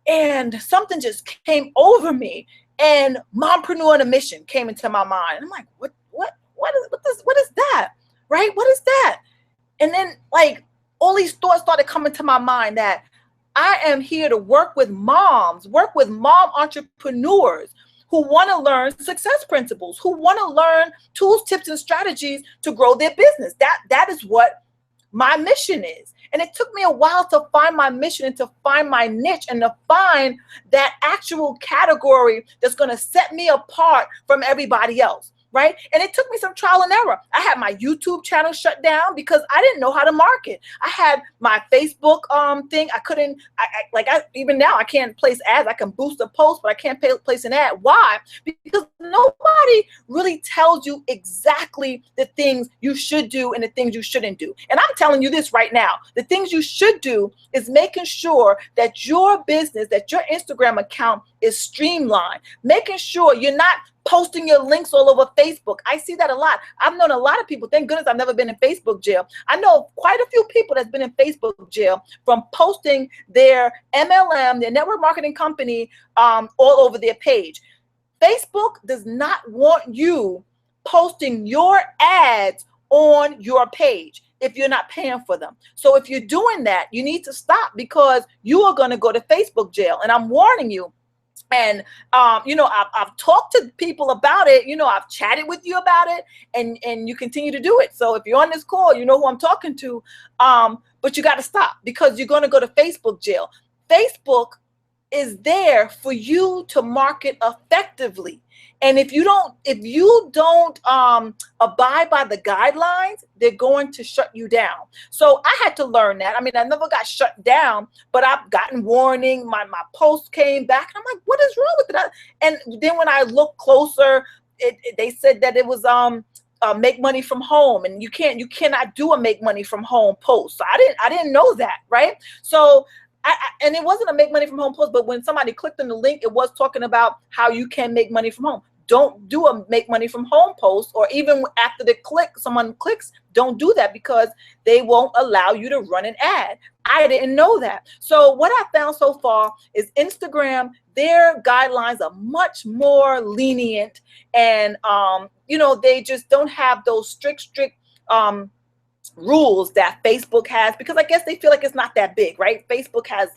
And something just came over me, and mompreneur on a mission came into my mind. I'm like, what is that? Right? What is that? And then like all these thoughts started coming to my mind that I am here to work with mom entrepreneurs who want to learn success principles, who want to learn tools, tips, and strategies to grow their business. That is what my mission is. And it took me a while to find my mission and to find my niche and to find that actual category that's going to set me apart from everybody else. Right? And it took me some trial and error. I had my YouTube channel shut down because I didn't know how to market. I had my Facebook thing. Even now I can't place ads. I can boost a post, but I can't place an ad. Why? Because nobody really tells you exactly the things you should do and the things you shouldn't do. And I'm telling you this right now. The things you should do is making sure that your business, that your Instagram account is streamlined, making sure you're not posting your links all over Facebook. I see that a lot. I've known a lot of people. Thank goodness I've never been in Facebook jail. I know quite a few people that's been in Facebook jail from posting their MLM, their network marketing company, all over their page. Facebook does not want you posting your ads on your page if you're not paying for them. So if you're doing that, you need to stop, because you are going to go to Facebook jail. And I'm warning you. And, I've talked to people about it. I've chatted with you about it, and you continue to do it. So if you're on this call, you know who I'm talking to, but you got to stop, because you're going to go to Facebook jail. Facebook is there for you to market effectively. And if you don't abide by the guidelines, they're going to shut you down. So I had to learn that. I mean, I never got shut down, but I've gotten warning. My post came back, and I'm like, what is wrong with it? And then when I look closer, they said that it was make money from home, and you cannot do a make money from home post. So I didn't know that, right? So and it wasn't a make money from home post, but when somebody clicked on the link, it was talking about how you can make money from home. Don't do a make money from home post, or even after someone clicks, don't do that, because they won't allow you to run an ad. I didn't know that. So what I found so far is Instagram, their guidelines are much more lenient, and they just don't have those strict rules that Facebook has, because I guess they feel like it's not that big, right? Facebook has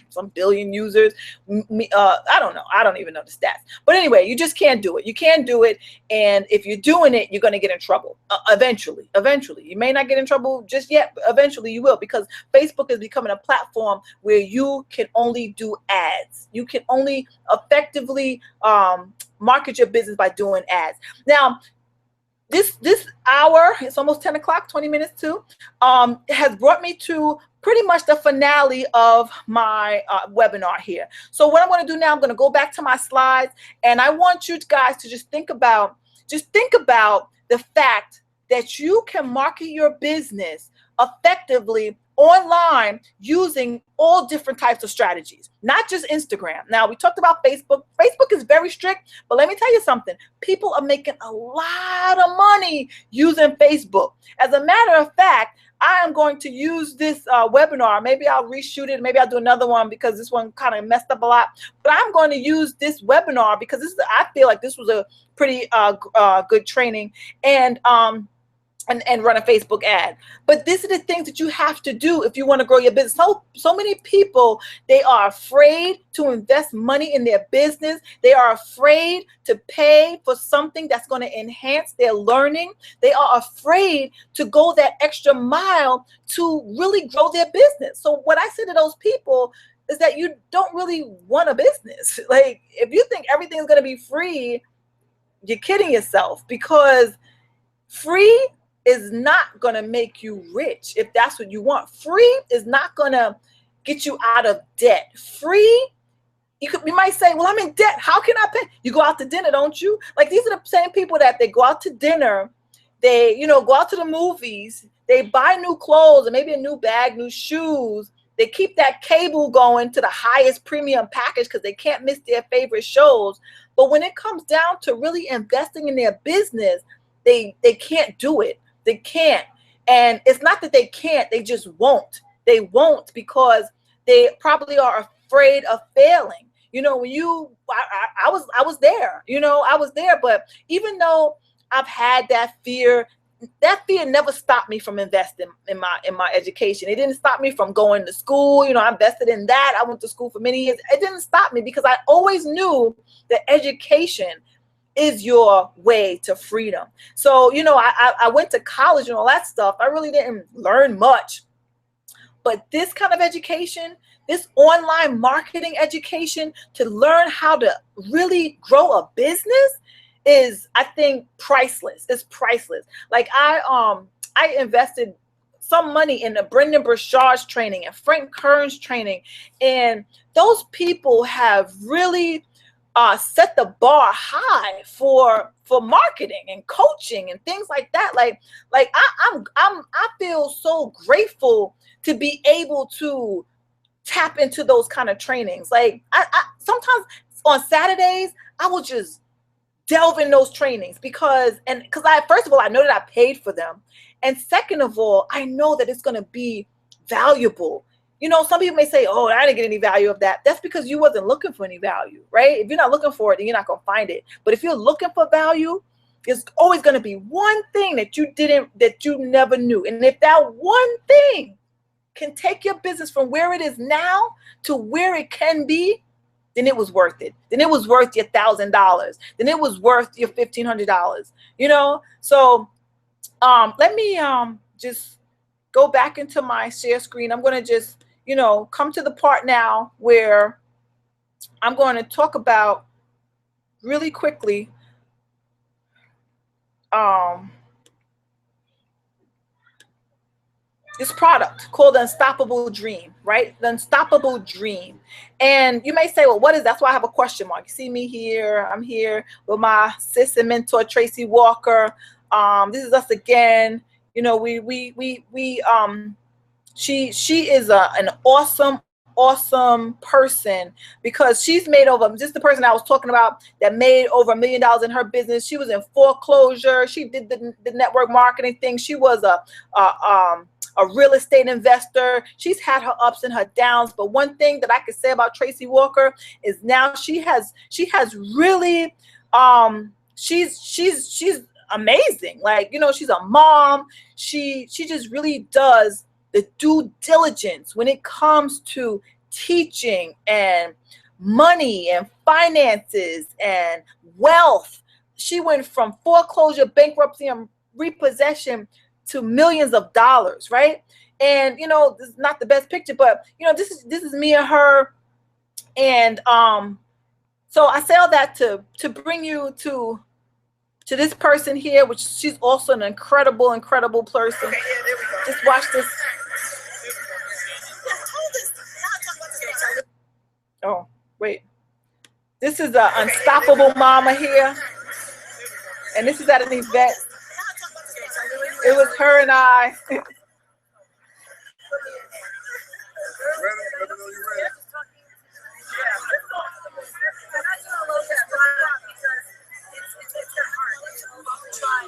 some billion users. I don't know. I don't even know the stats. But anyway, you just can't do it. You can't do it. And if you're doing it, you're going to get in trouble eventually. You may not get in trouble just yet, but eventually you will, because Facebook is becoming a platform where you can only do ads. You can only effectively market your business by doing ads. Now, this hour, it's almost 10 o'clock, 20 minutes to, has brought me to pretty much the finale of my webinar here. So what I'm going to do now, I'm going to go back to my slides, and I want you guys to just think about the fact that you can market your business effectively online using all different types of strategies, not just Instagram. Now, we talked about Facebook. Facebook is very strict, but let me tell you something. People are making a lot of money using Facebook. As a matter of fact, I am going to use this webinar. Maybe I'll reshoot it. Maybe I'll do another one, because this one kind of messed up a lot. But I'm going to use this webinar because I feel like this was a pretty good training. And and run a Facebook ad. But these are the things that you have to do if you want to grow your business. So many people, they are afraid to invest money in their business. They are afraid to pay for something that's going to enhance their learning. They are afraid to go that extra mile to really grow their business. So what I say to those people is that you don't really want a business. Like, if you think everything's going to be free, you're kidding yourself, because free is not going to make you rich if that's what you want. Free is not going to get you out of debt. Free, you might say, well, I'm in debt. How can I pay? You go out to dinner, don't you? Like, these are the same people that they go out to dinner. They, go out to the movies. They buy new clothes and maybe a new bag, new shoes. They keep that cable going to the highest premium package because they can't miss their favorite shows. But when it comes down to really investing in their business, they can't do it. They can't. And it's not that they can't, they just won't. They won't because they probably are afraid of failing. When I was there, I was there. But even though I've had that fear never stopped me from investing in my education. It didn't stop me from going to school. I invested in that. I went to school for many years. It didn't stop me because I always knew that education is your way to freedom. So, I went to college and all that stuff. I really didn't learn much. But this kind of education, this online marketing education, to learn how to really grow a business is, I think, priceless. It's priceless. Like, I invested some money in the Brendan Burchard's training and Frank Kern's training. And those people have really set the bar high for marketing and coaching and things like that. I feel so grateful to be able to tap into those kind of trainings. Like, I sometimes on Saturdays I will just delve in those trainings because first of all, I know that I paid for them, and second of all, I know that it's going to be valuable. Some people may say, oh, I didn't get any value of that. That's because you wasn't looking for any value, right? If you're not looking for it, then you're not going to find it. But if you're looking for value, there's always going to be one thing that you never knew. And if that one thing can take your business from where it is now to where it can be, then it was worth it. Then it was worth your $1,000. Then it was worth your $1,500. So let me just go back into my share screen. I'm going to just come to the part now where I'm going to talk about really quickly this product called the Unstoppable Dream, right? The Unstoppable Dream. And you may say, well, what is that? That's why I have a question mark. You see me here. I'm here with my sis and mentor, Tracy Walker. This is us again. She is an awesome person because she's made over, just the person I was talking about that made over $1 million in her business. She was in foreclosure. She did the network marketing thing. She was a real estate investor. She's had her ups and her downs. But one thing that I could say about Tracy Walker is now she has really, she's amazing. Like, she's a mom. She just really does the due diligence when it comes to teaching and money and finances and wealth. She went from foreclosure, bankruptcy, and repossession to millions of dollars, right? And this is not the best picture, but this is me and her. And so I say all that to bring you to this person here, which she's also an incredible person. Okay, yeah, there we go. Just watch this. Oh, wait. This is an unstoppable mama here. And this is at an event. It was her and I.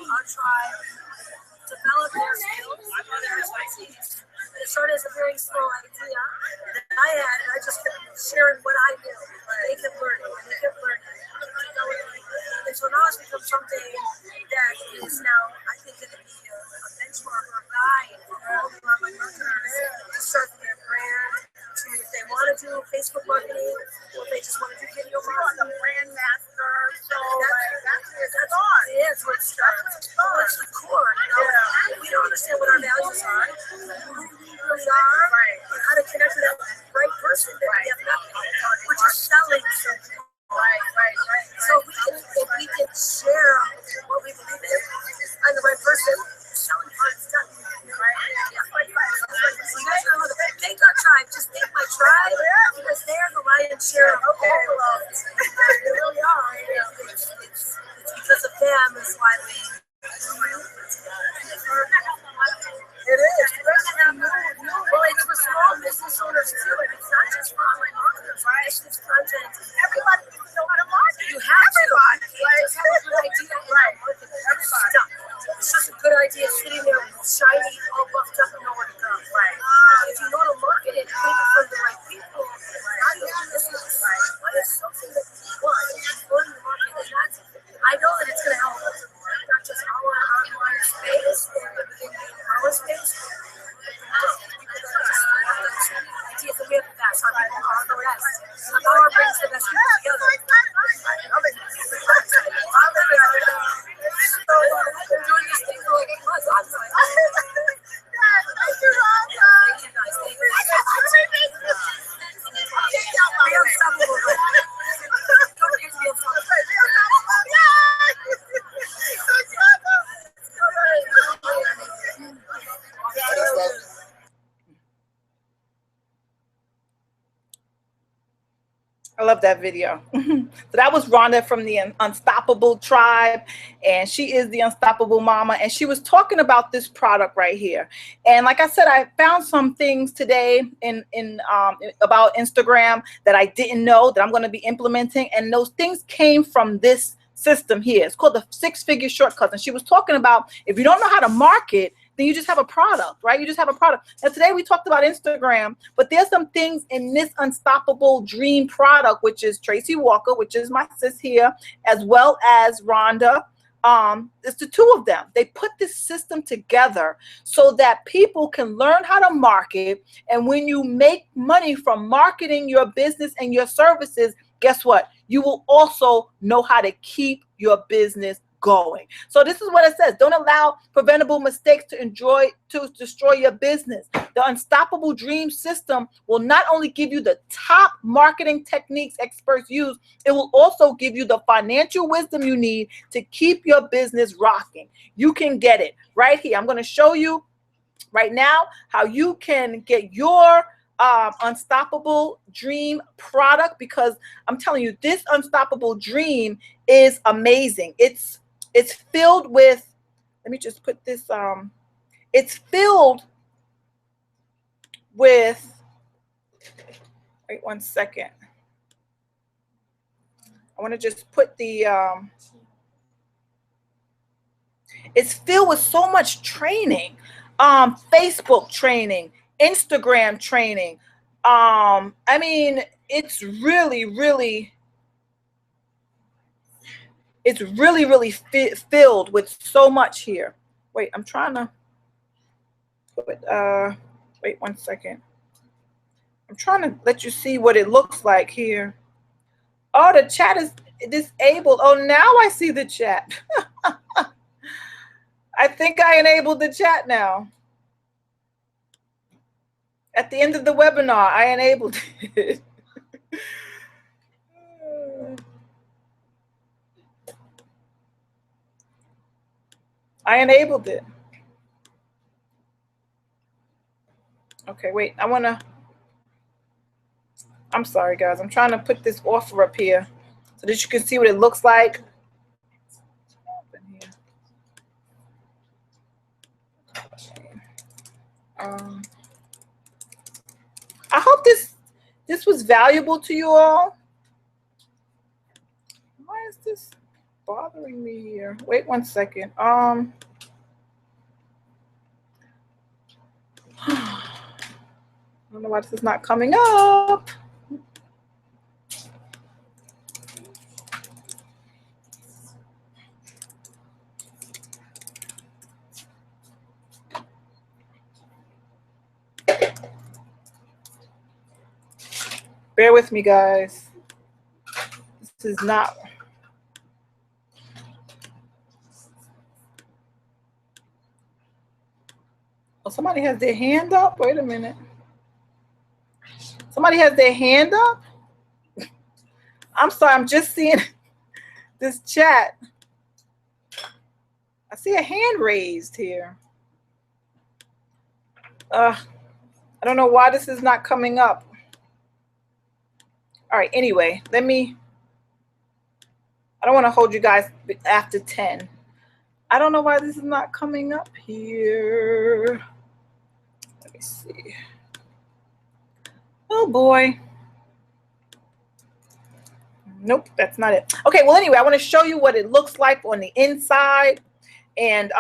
Our tribe develop their skills, their expertise. It started as a very small idea that I had, and I just kept sharing what I knew. They kept learning, and so now it's become something that is now, I think, going to be a what our values are, who we really are, and how to connect with that right person that we have nothing. We're just selling something. So if we can share what we believe in and the right person, the selling part is done. So you guys know the thank our tribe. Just thank my tribe because they're the lion's share of all of it. They really are. It's because of them is why we. It is. Well, it's for small business owners too, and it's not just for online marketers. It's content. Everybody needs to know how to market. You have to. You just have a good idea and market. Stuff. It's just a good idea sitting there shiny, all buffed up, and nowhere to go. If you know how to market it, bring it from the right people. Not your business. What is something that you want? Learn to market, and that's. I know that it's going to help not just our online space, but within our space. Ideas that we have the best, our people are the best. The power brings the best people together. So I've been doing this thing for like 8 months. I'm like, thank you guys. Thank you. Be unstoppable. Don't forget to be unstoppable. I love that video. So that was Rhonda from the Unstoppable Tribe, and she is the Unstoppable Mama, and she was talking about this product right here. And like I said, I found some things today in about Instagram that I didn't know that I'm going to be implementing, and those things came from this system here. It's called the 6-Figure Shortcuts, and she was talking about if you don't know how to market, then you just have a product, right? You just have a product. And today we talked about Instagram, but there's some things in this Unstoppable Dream product, which is Tracy Walker, which is my sis here, as well as Rhonda. It's the two of them. They put this system together so that people can learn how to market. And when you make money from marketing your business and your services, guess what? You will also know how to keep your business going. So this is what it says. Don't allow preventable mistakes to destroy your business. The Unstoppable Dream system will not only give you the top marketing techniques experts use, it will also give you the financial wisdom you need to keep your business rocking. You can get it right here. I'm going to show you right now how you can get your Unstoppable Dream product, because I'm telling you, this Unstoppable Dream is amazing. It's filled with, let me just put this, it's filled with, wait 1 second. I want to just put the, it's filled with so much training, Facebook training, Instagram training. I mean, it's really, really filled with so much here. Wait, I'm trying to put, wait 1 second. I'm trying to let you see what it looks like here. Oh, the chat is disabled. Oh, now I see the chat. I think I enabled the chat now. At the end of the webinar, I enabled it. I enabled it. Okay, wait, I'm sorry guys, I'm trying to put this offer up here so that you can see what it looks like. I hope this was valuable to you all. Why is this bothering me here? Wait 1 second. I don't know why this is not coming up. Bear with me, guys. This is not. Oh, somebody has their hand up. Wait a minute. Somebody has their hand up. I'm sorry. I'm just seeing this chat. I see a hand raised here. I don't know why this is not coming up. All right. Anyway, I don't want to hold you guys after 10. I don't know why this is not coming up here. Let me see. Oh boy. Nope, that's not it. Okay, well anyway, I want to show you what it looks like on the inside. And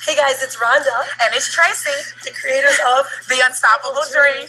hey guys, it's Rhonda. And it's Tracy, the creators of The Unstoppable Dream.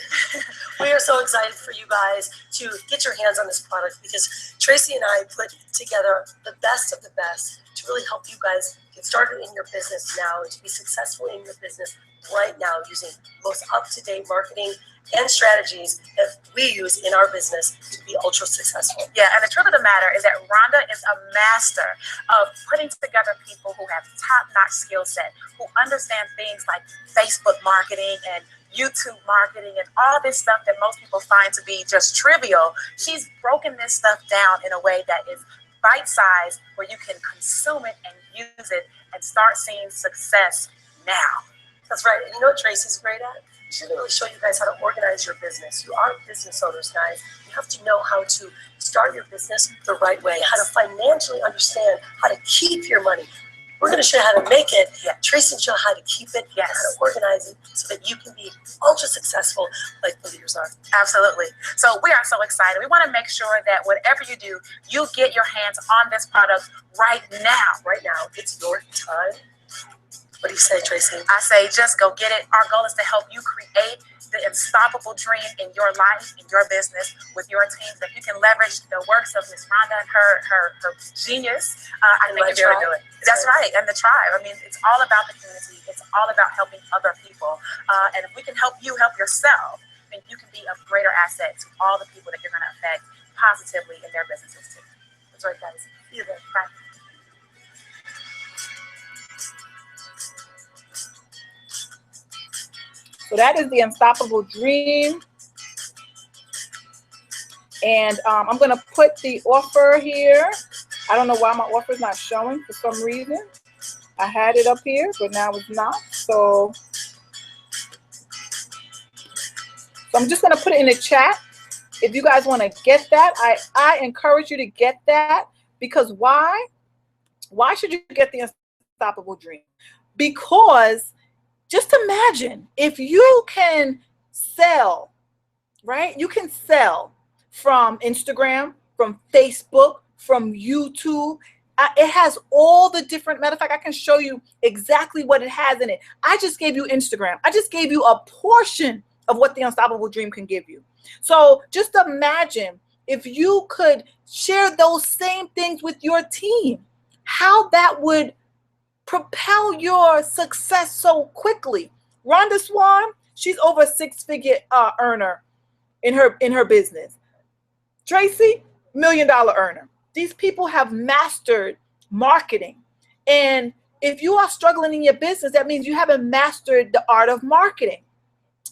We are so excited for you guys to get your hands on this product because Tracy and I put together the best of the best to really help you guys get started in your business now and to be successful in your business right now using most up-to-date marketing and strategies that we use in our business to be ultra successful. Yeah, and the truth of the matter is that Rhonda is a master of putting together people who have top-notch skill set, who understand things like Facebook marketing and YouTube marketing and all this stuff that most people find to be just trivial. She's broken this stuff down in a way that is bite-sized where you can consume it and use it and start seeing success now. That's right. And you know what Tracy's great at? She's going to really show you guys how to organize your business. You are business owners, guys. You have to know how to start your business the right way, how to financially understand how to keep your money. We're going to show you how to make it. Yeah. Tracy will show you how to keep it, how to organize it so that you can be ultra successful like the leaders are. Absolutely. So we are so excited. We want to make sure that whatever you do, you get your hands on this product right now. Right now, it's your time. What do you say, Tracy? I say just go get it. Our goal is to help you create the unstoppable dream in your life, in your business, with your team. If you can leverage the works of Miss Rhonda and her genius, I think you're going to do it. That's right. And the tribe. I mean, it's all about the community. It's all about helping other people. And if we can help you help yourself, then you can be a greater asset to all the people that you're going to affect positively in their businesses too. That's right, guys. See you there. Bye. so that is the Unstoppable Dream. And I'm going to put the offer here. I don't know why my offer is not showing for some reason. I had it up here, but now it's not. So I'm just going to put it in the chat. If you guys want to get that, I encourage you to get that. Because why? Why should you get the Unstoppable Dream? Because just imagine if you can sell, right? You can sell from Instagram, from Facebook, from YouTube. It has all the different, matter of fact, I can show you exactly what it has in it. I just gave you Instagram. I just gave you a portion of what the Unstoppable Dream can give you. So just imagine if you could share those same things with your team, how that would propel your success so quickly. Rhonda Swan, she's over a six-figure earner in her business. Tracy, $1 million earner. These people have mastered marketing. And if you are struggling in your business, that means you haven't mastered the art of marketing.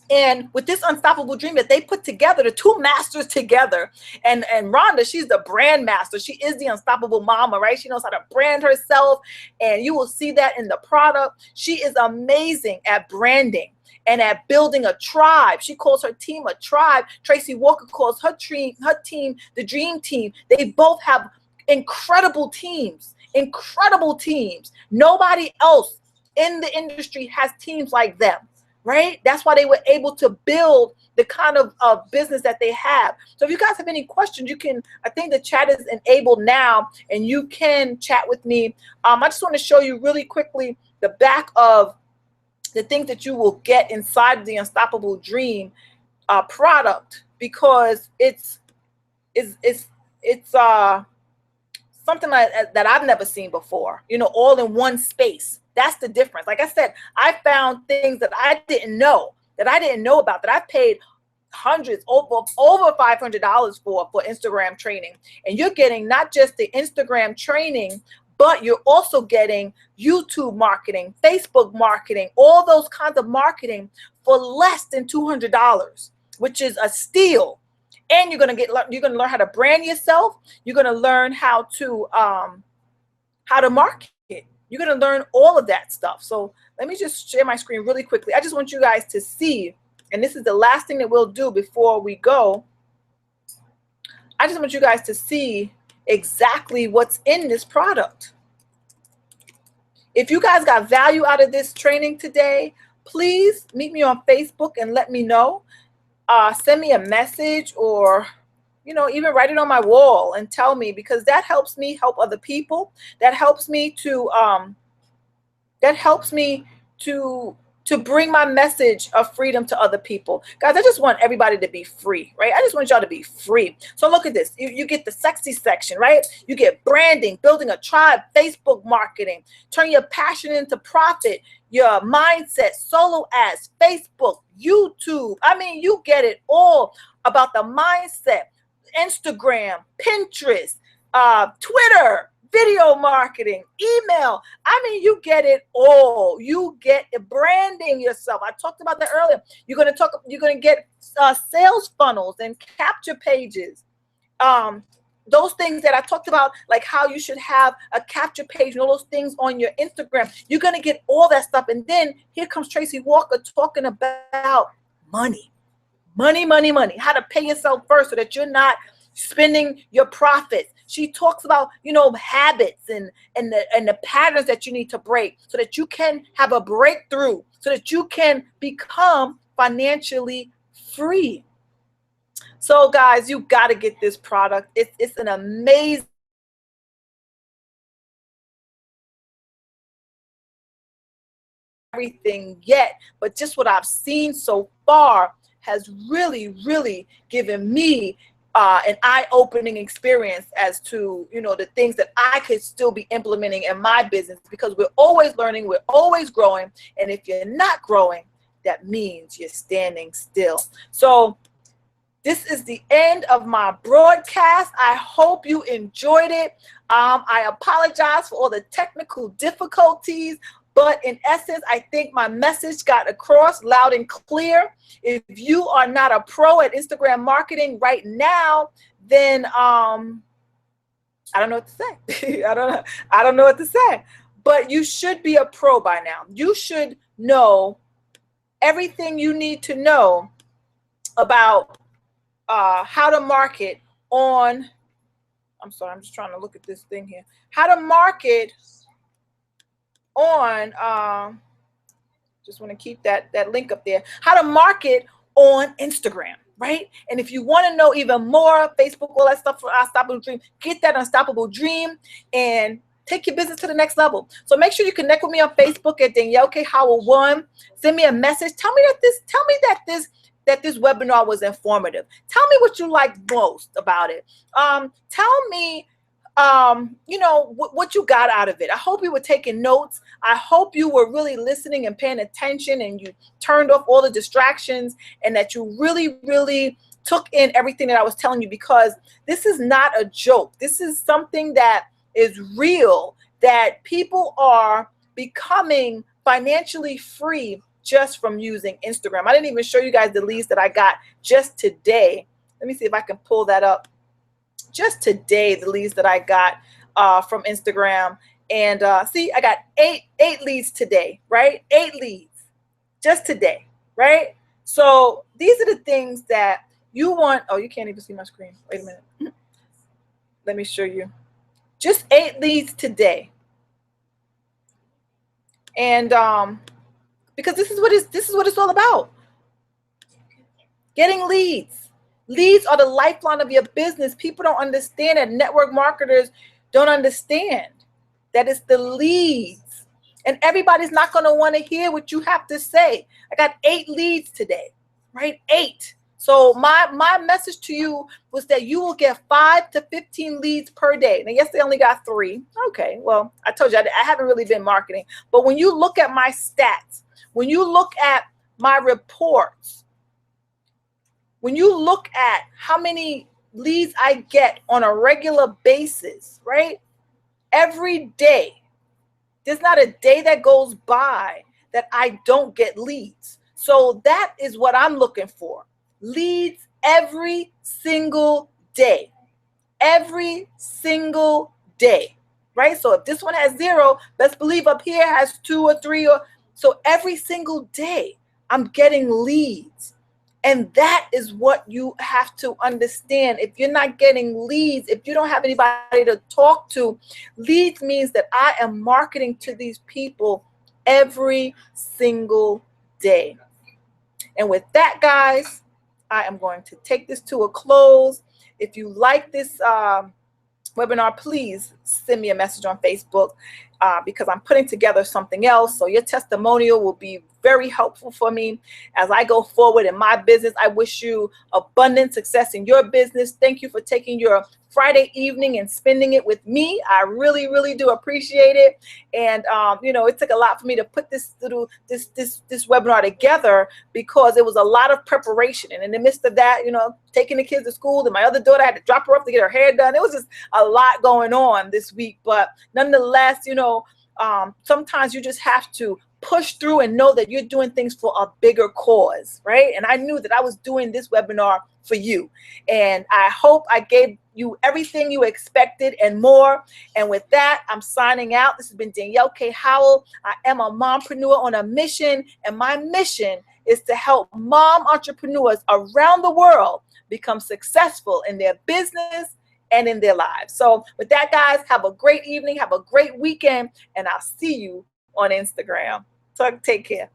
And with this Unstoppable Dream that they put together, the two masters together, and Rhonda, she's the brand master. She is the unstoppable mama, right? She knows how to brand herself, and you will see that in the product. She is amazing at branding and at building a tribe. She calls her team a tribe. Tracy Walker calls her team the Dream Team. They both have incredible teams, Nobody else in the industry has teams like them. Right? That's why they were able to build the kind of business that they have. So if you guys have any questions, you can, I think the chat is enabled now and you can chat with me. I just want to show you really quickly the back of the things that you will get inside the Unstoppable Dream product, because it's something that I've never seen before, all in one space. That's the difference. Like I said, I found things that I didn't know about, that I paid hundreds, over $500 for Instagram training. And you're getting not just the Instagram training, but you're also getting YouTube marketing, Facebook marketing, all those kinds of marketing for less than $200, which is a steal. And you're gonna learn how to brand yourself. You're gonna learn how to market. You're gonna learn all of that stuff. So let me just share my screen really quickly. I just want you guys to see, and this is the last thing that we'll do before we go. I just want you guys to see exactly what's in this product. If you guys got value out of this training today, please meet me on Facebook and let me know. Send me a message, or even write it on my wall and tell me, because that helps me help other people. That helps me to bring my message of freedom to other people. Guys, I just want everybody to be free, right? I just want y'all to be free. So look at this. You get the sexy section, right? You get branding, building a tribe, Facebook marketing, turn your passion into profit, your mindset, solo ads, Facebook, YouTube. I mean, you get it all about the mindset, Instagram, Pinterest, Twitter, video marketing, email. I mean, you get it all. You get branding yourself. I talked about that earlier. You're going to get sales funnels and capture pages. Those things that I talked about, like how you should have a capture page and all those things on your Instagram. You're going to get all that stuff. And then here comes Tracy Walker talking about money. Money. How to pay yourself first so that you're not spending your profits. She talks about, habits and the patterns that you need to break so that you can have a breakthrough, so that you can become financially free. So guys, you got to get this product. It's an amazing everything yet, but just what I've seen so far has really, really given me an eye-opening experience as to, the things that I could still be implementing in my business, because we're always learning, we're always growing. And if you're not growing, that means you're standing still. So this is the end of my broadcast. I hope you enjoyed it. I apologize for all the technical difficulties, but in essence, I think my message got across loud and clear. If you are not a pro at Instagram marketing right now, then I don't know what to say. I don't know what to say. But you should be a pro by now. You should know everything you need to know about how to market on. I'm sorry, I'm just trying to look at this thing here. How to market on, just want to keep that link up there. How to market on Instagram, right? And if you want to know even more, Facebook, all that stuff for Unstoppable Dream, get that Unstoppable Dream and take your business to the next level. So make sure you connect with me on Facebook at Danielle K. Howell 1. Send me a message. Tell me that this webinar was informative. Tell me what you liked most about it. Tell me what you got out of it. I hope you were taking notes. I hope you were really listening and paying attention, and you turned off all the distractions, and that you really, really took in everything that I was telling you, because this is not a joke. This is something that is real, that people are becoming financially free just from using Instagram. I didn't even show you guys the leads that I got just today. Let me see if I can pull that up. Just today, the leads that I got from Instagram. And see, I got eight leads today, right? 8 leads just today, right? So these are the things that you want. Oh, you can't even see my screen. Wait a minute. Let me show you. Just 8 leads today. And because this is what it's all about. Getting leads. Leads are the lifeline of your business. People don't understand that. Network marketers don't understand that it's the leads. And everybody's not going to want to hear what you have to say. I got 8 leads today, right? 8. So my message to you was that you will get 5 to 15 leads per day. Now, yes, they only got 3. Okay, well, I told you I haven't really been marketing. But when you look at my stats, when you look at my reports, when you look at how many leads I get on a regular basis, right? Every day. There's not a day that goes by that I don't get leads. So that is what I'm looking for. Leads every single day. Every single day. Right? So if this one has 0, let's believe up here has 2 or 3 or so every single day I'm getting leads. And that is what you have to understand. If you're not getting leads, if you don't have anybody to talk to, leads means that I am marketing to these people every single day. And with that, guys, I am going to take this to a close. If you like this webinar, please send me a message on Facebook because I'm putting together something else. So your testimonial will be very helpful for me as I go forward in my business. I wish you abundant success in your business. Thank you for taking your Friday evening and spending it with me. I really, really do appreciate it. And it took a lot for me to put this webinar together because it was a lot of preparation. And in the midst of that, taking the kids to school, and my other daughter had to drop her off to get her hair done. It was just a lot going on this week. But nonetheless, sometimes you just have to push through and know that you're doing things for a bigger cause, right? And I knew that I was doing this webinar for you. And I hope I gave you everything you expected and more. And with that, I'm signing out. This has been Danielle K. Howell. I am a mompreneur on a mission, and my mission is to help mom entrepreneurs around the world become successful in their business and in their lives. So with that, guys, have a great evening, have a great weekend, and I'll see you on Instagram. So take care.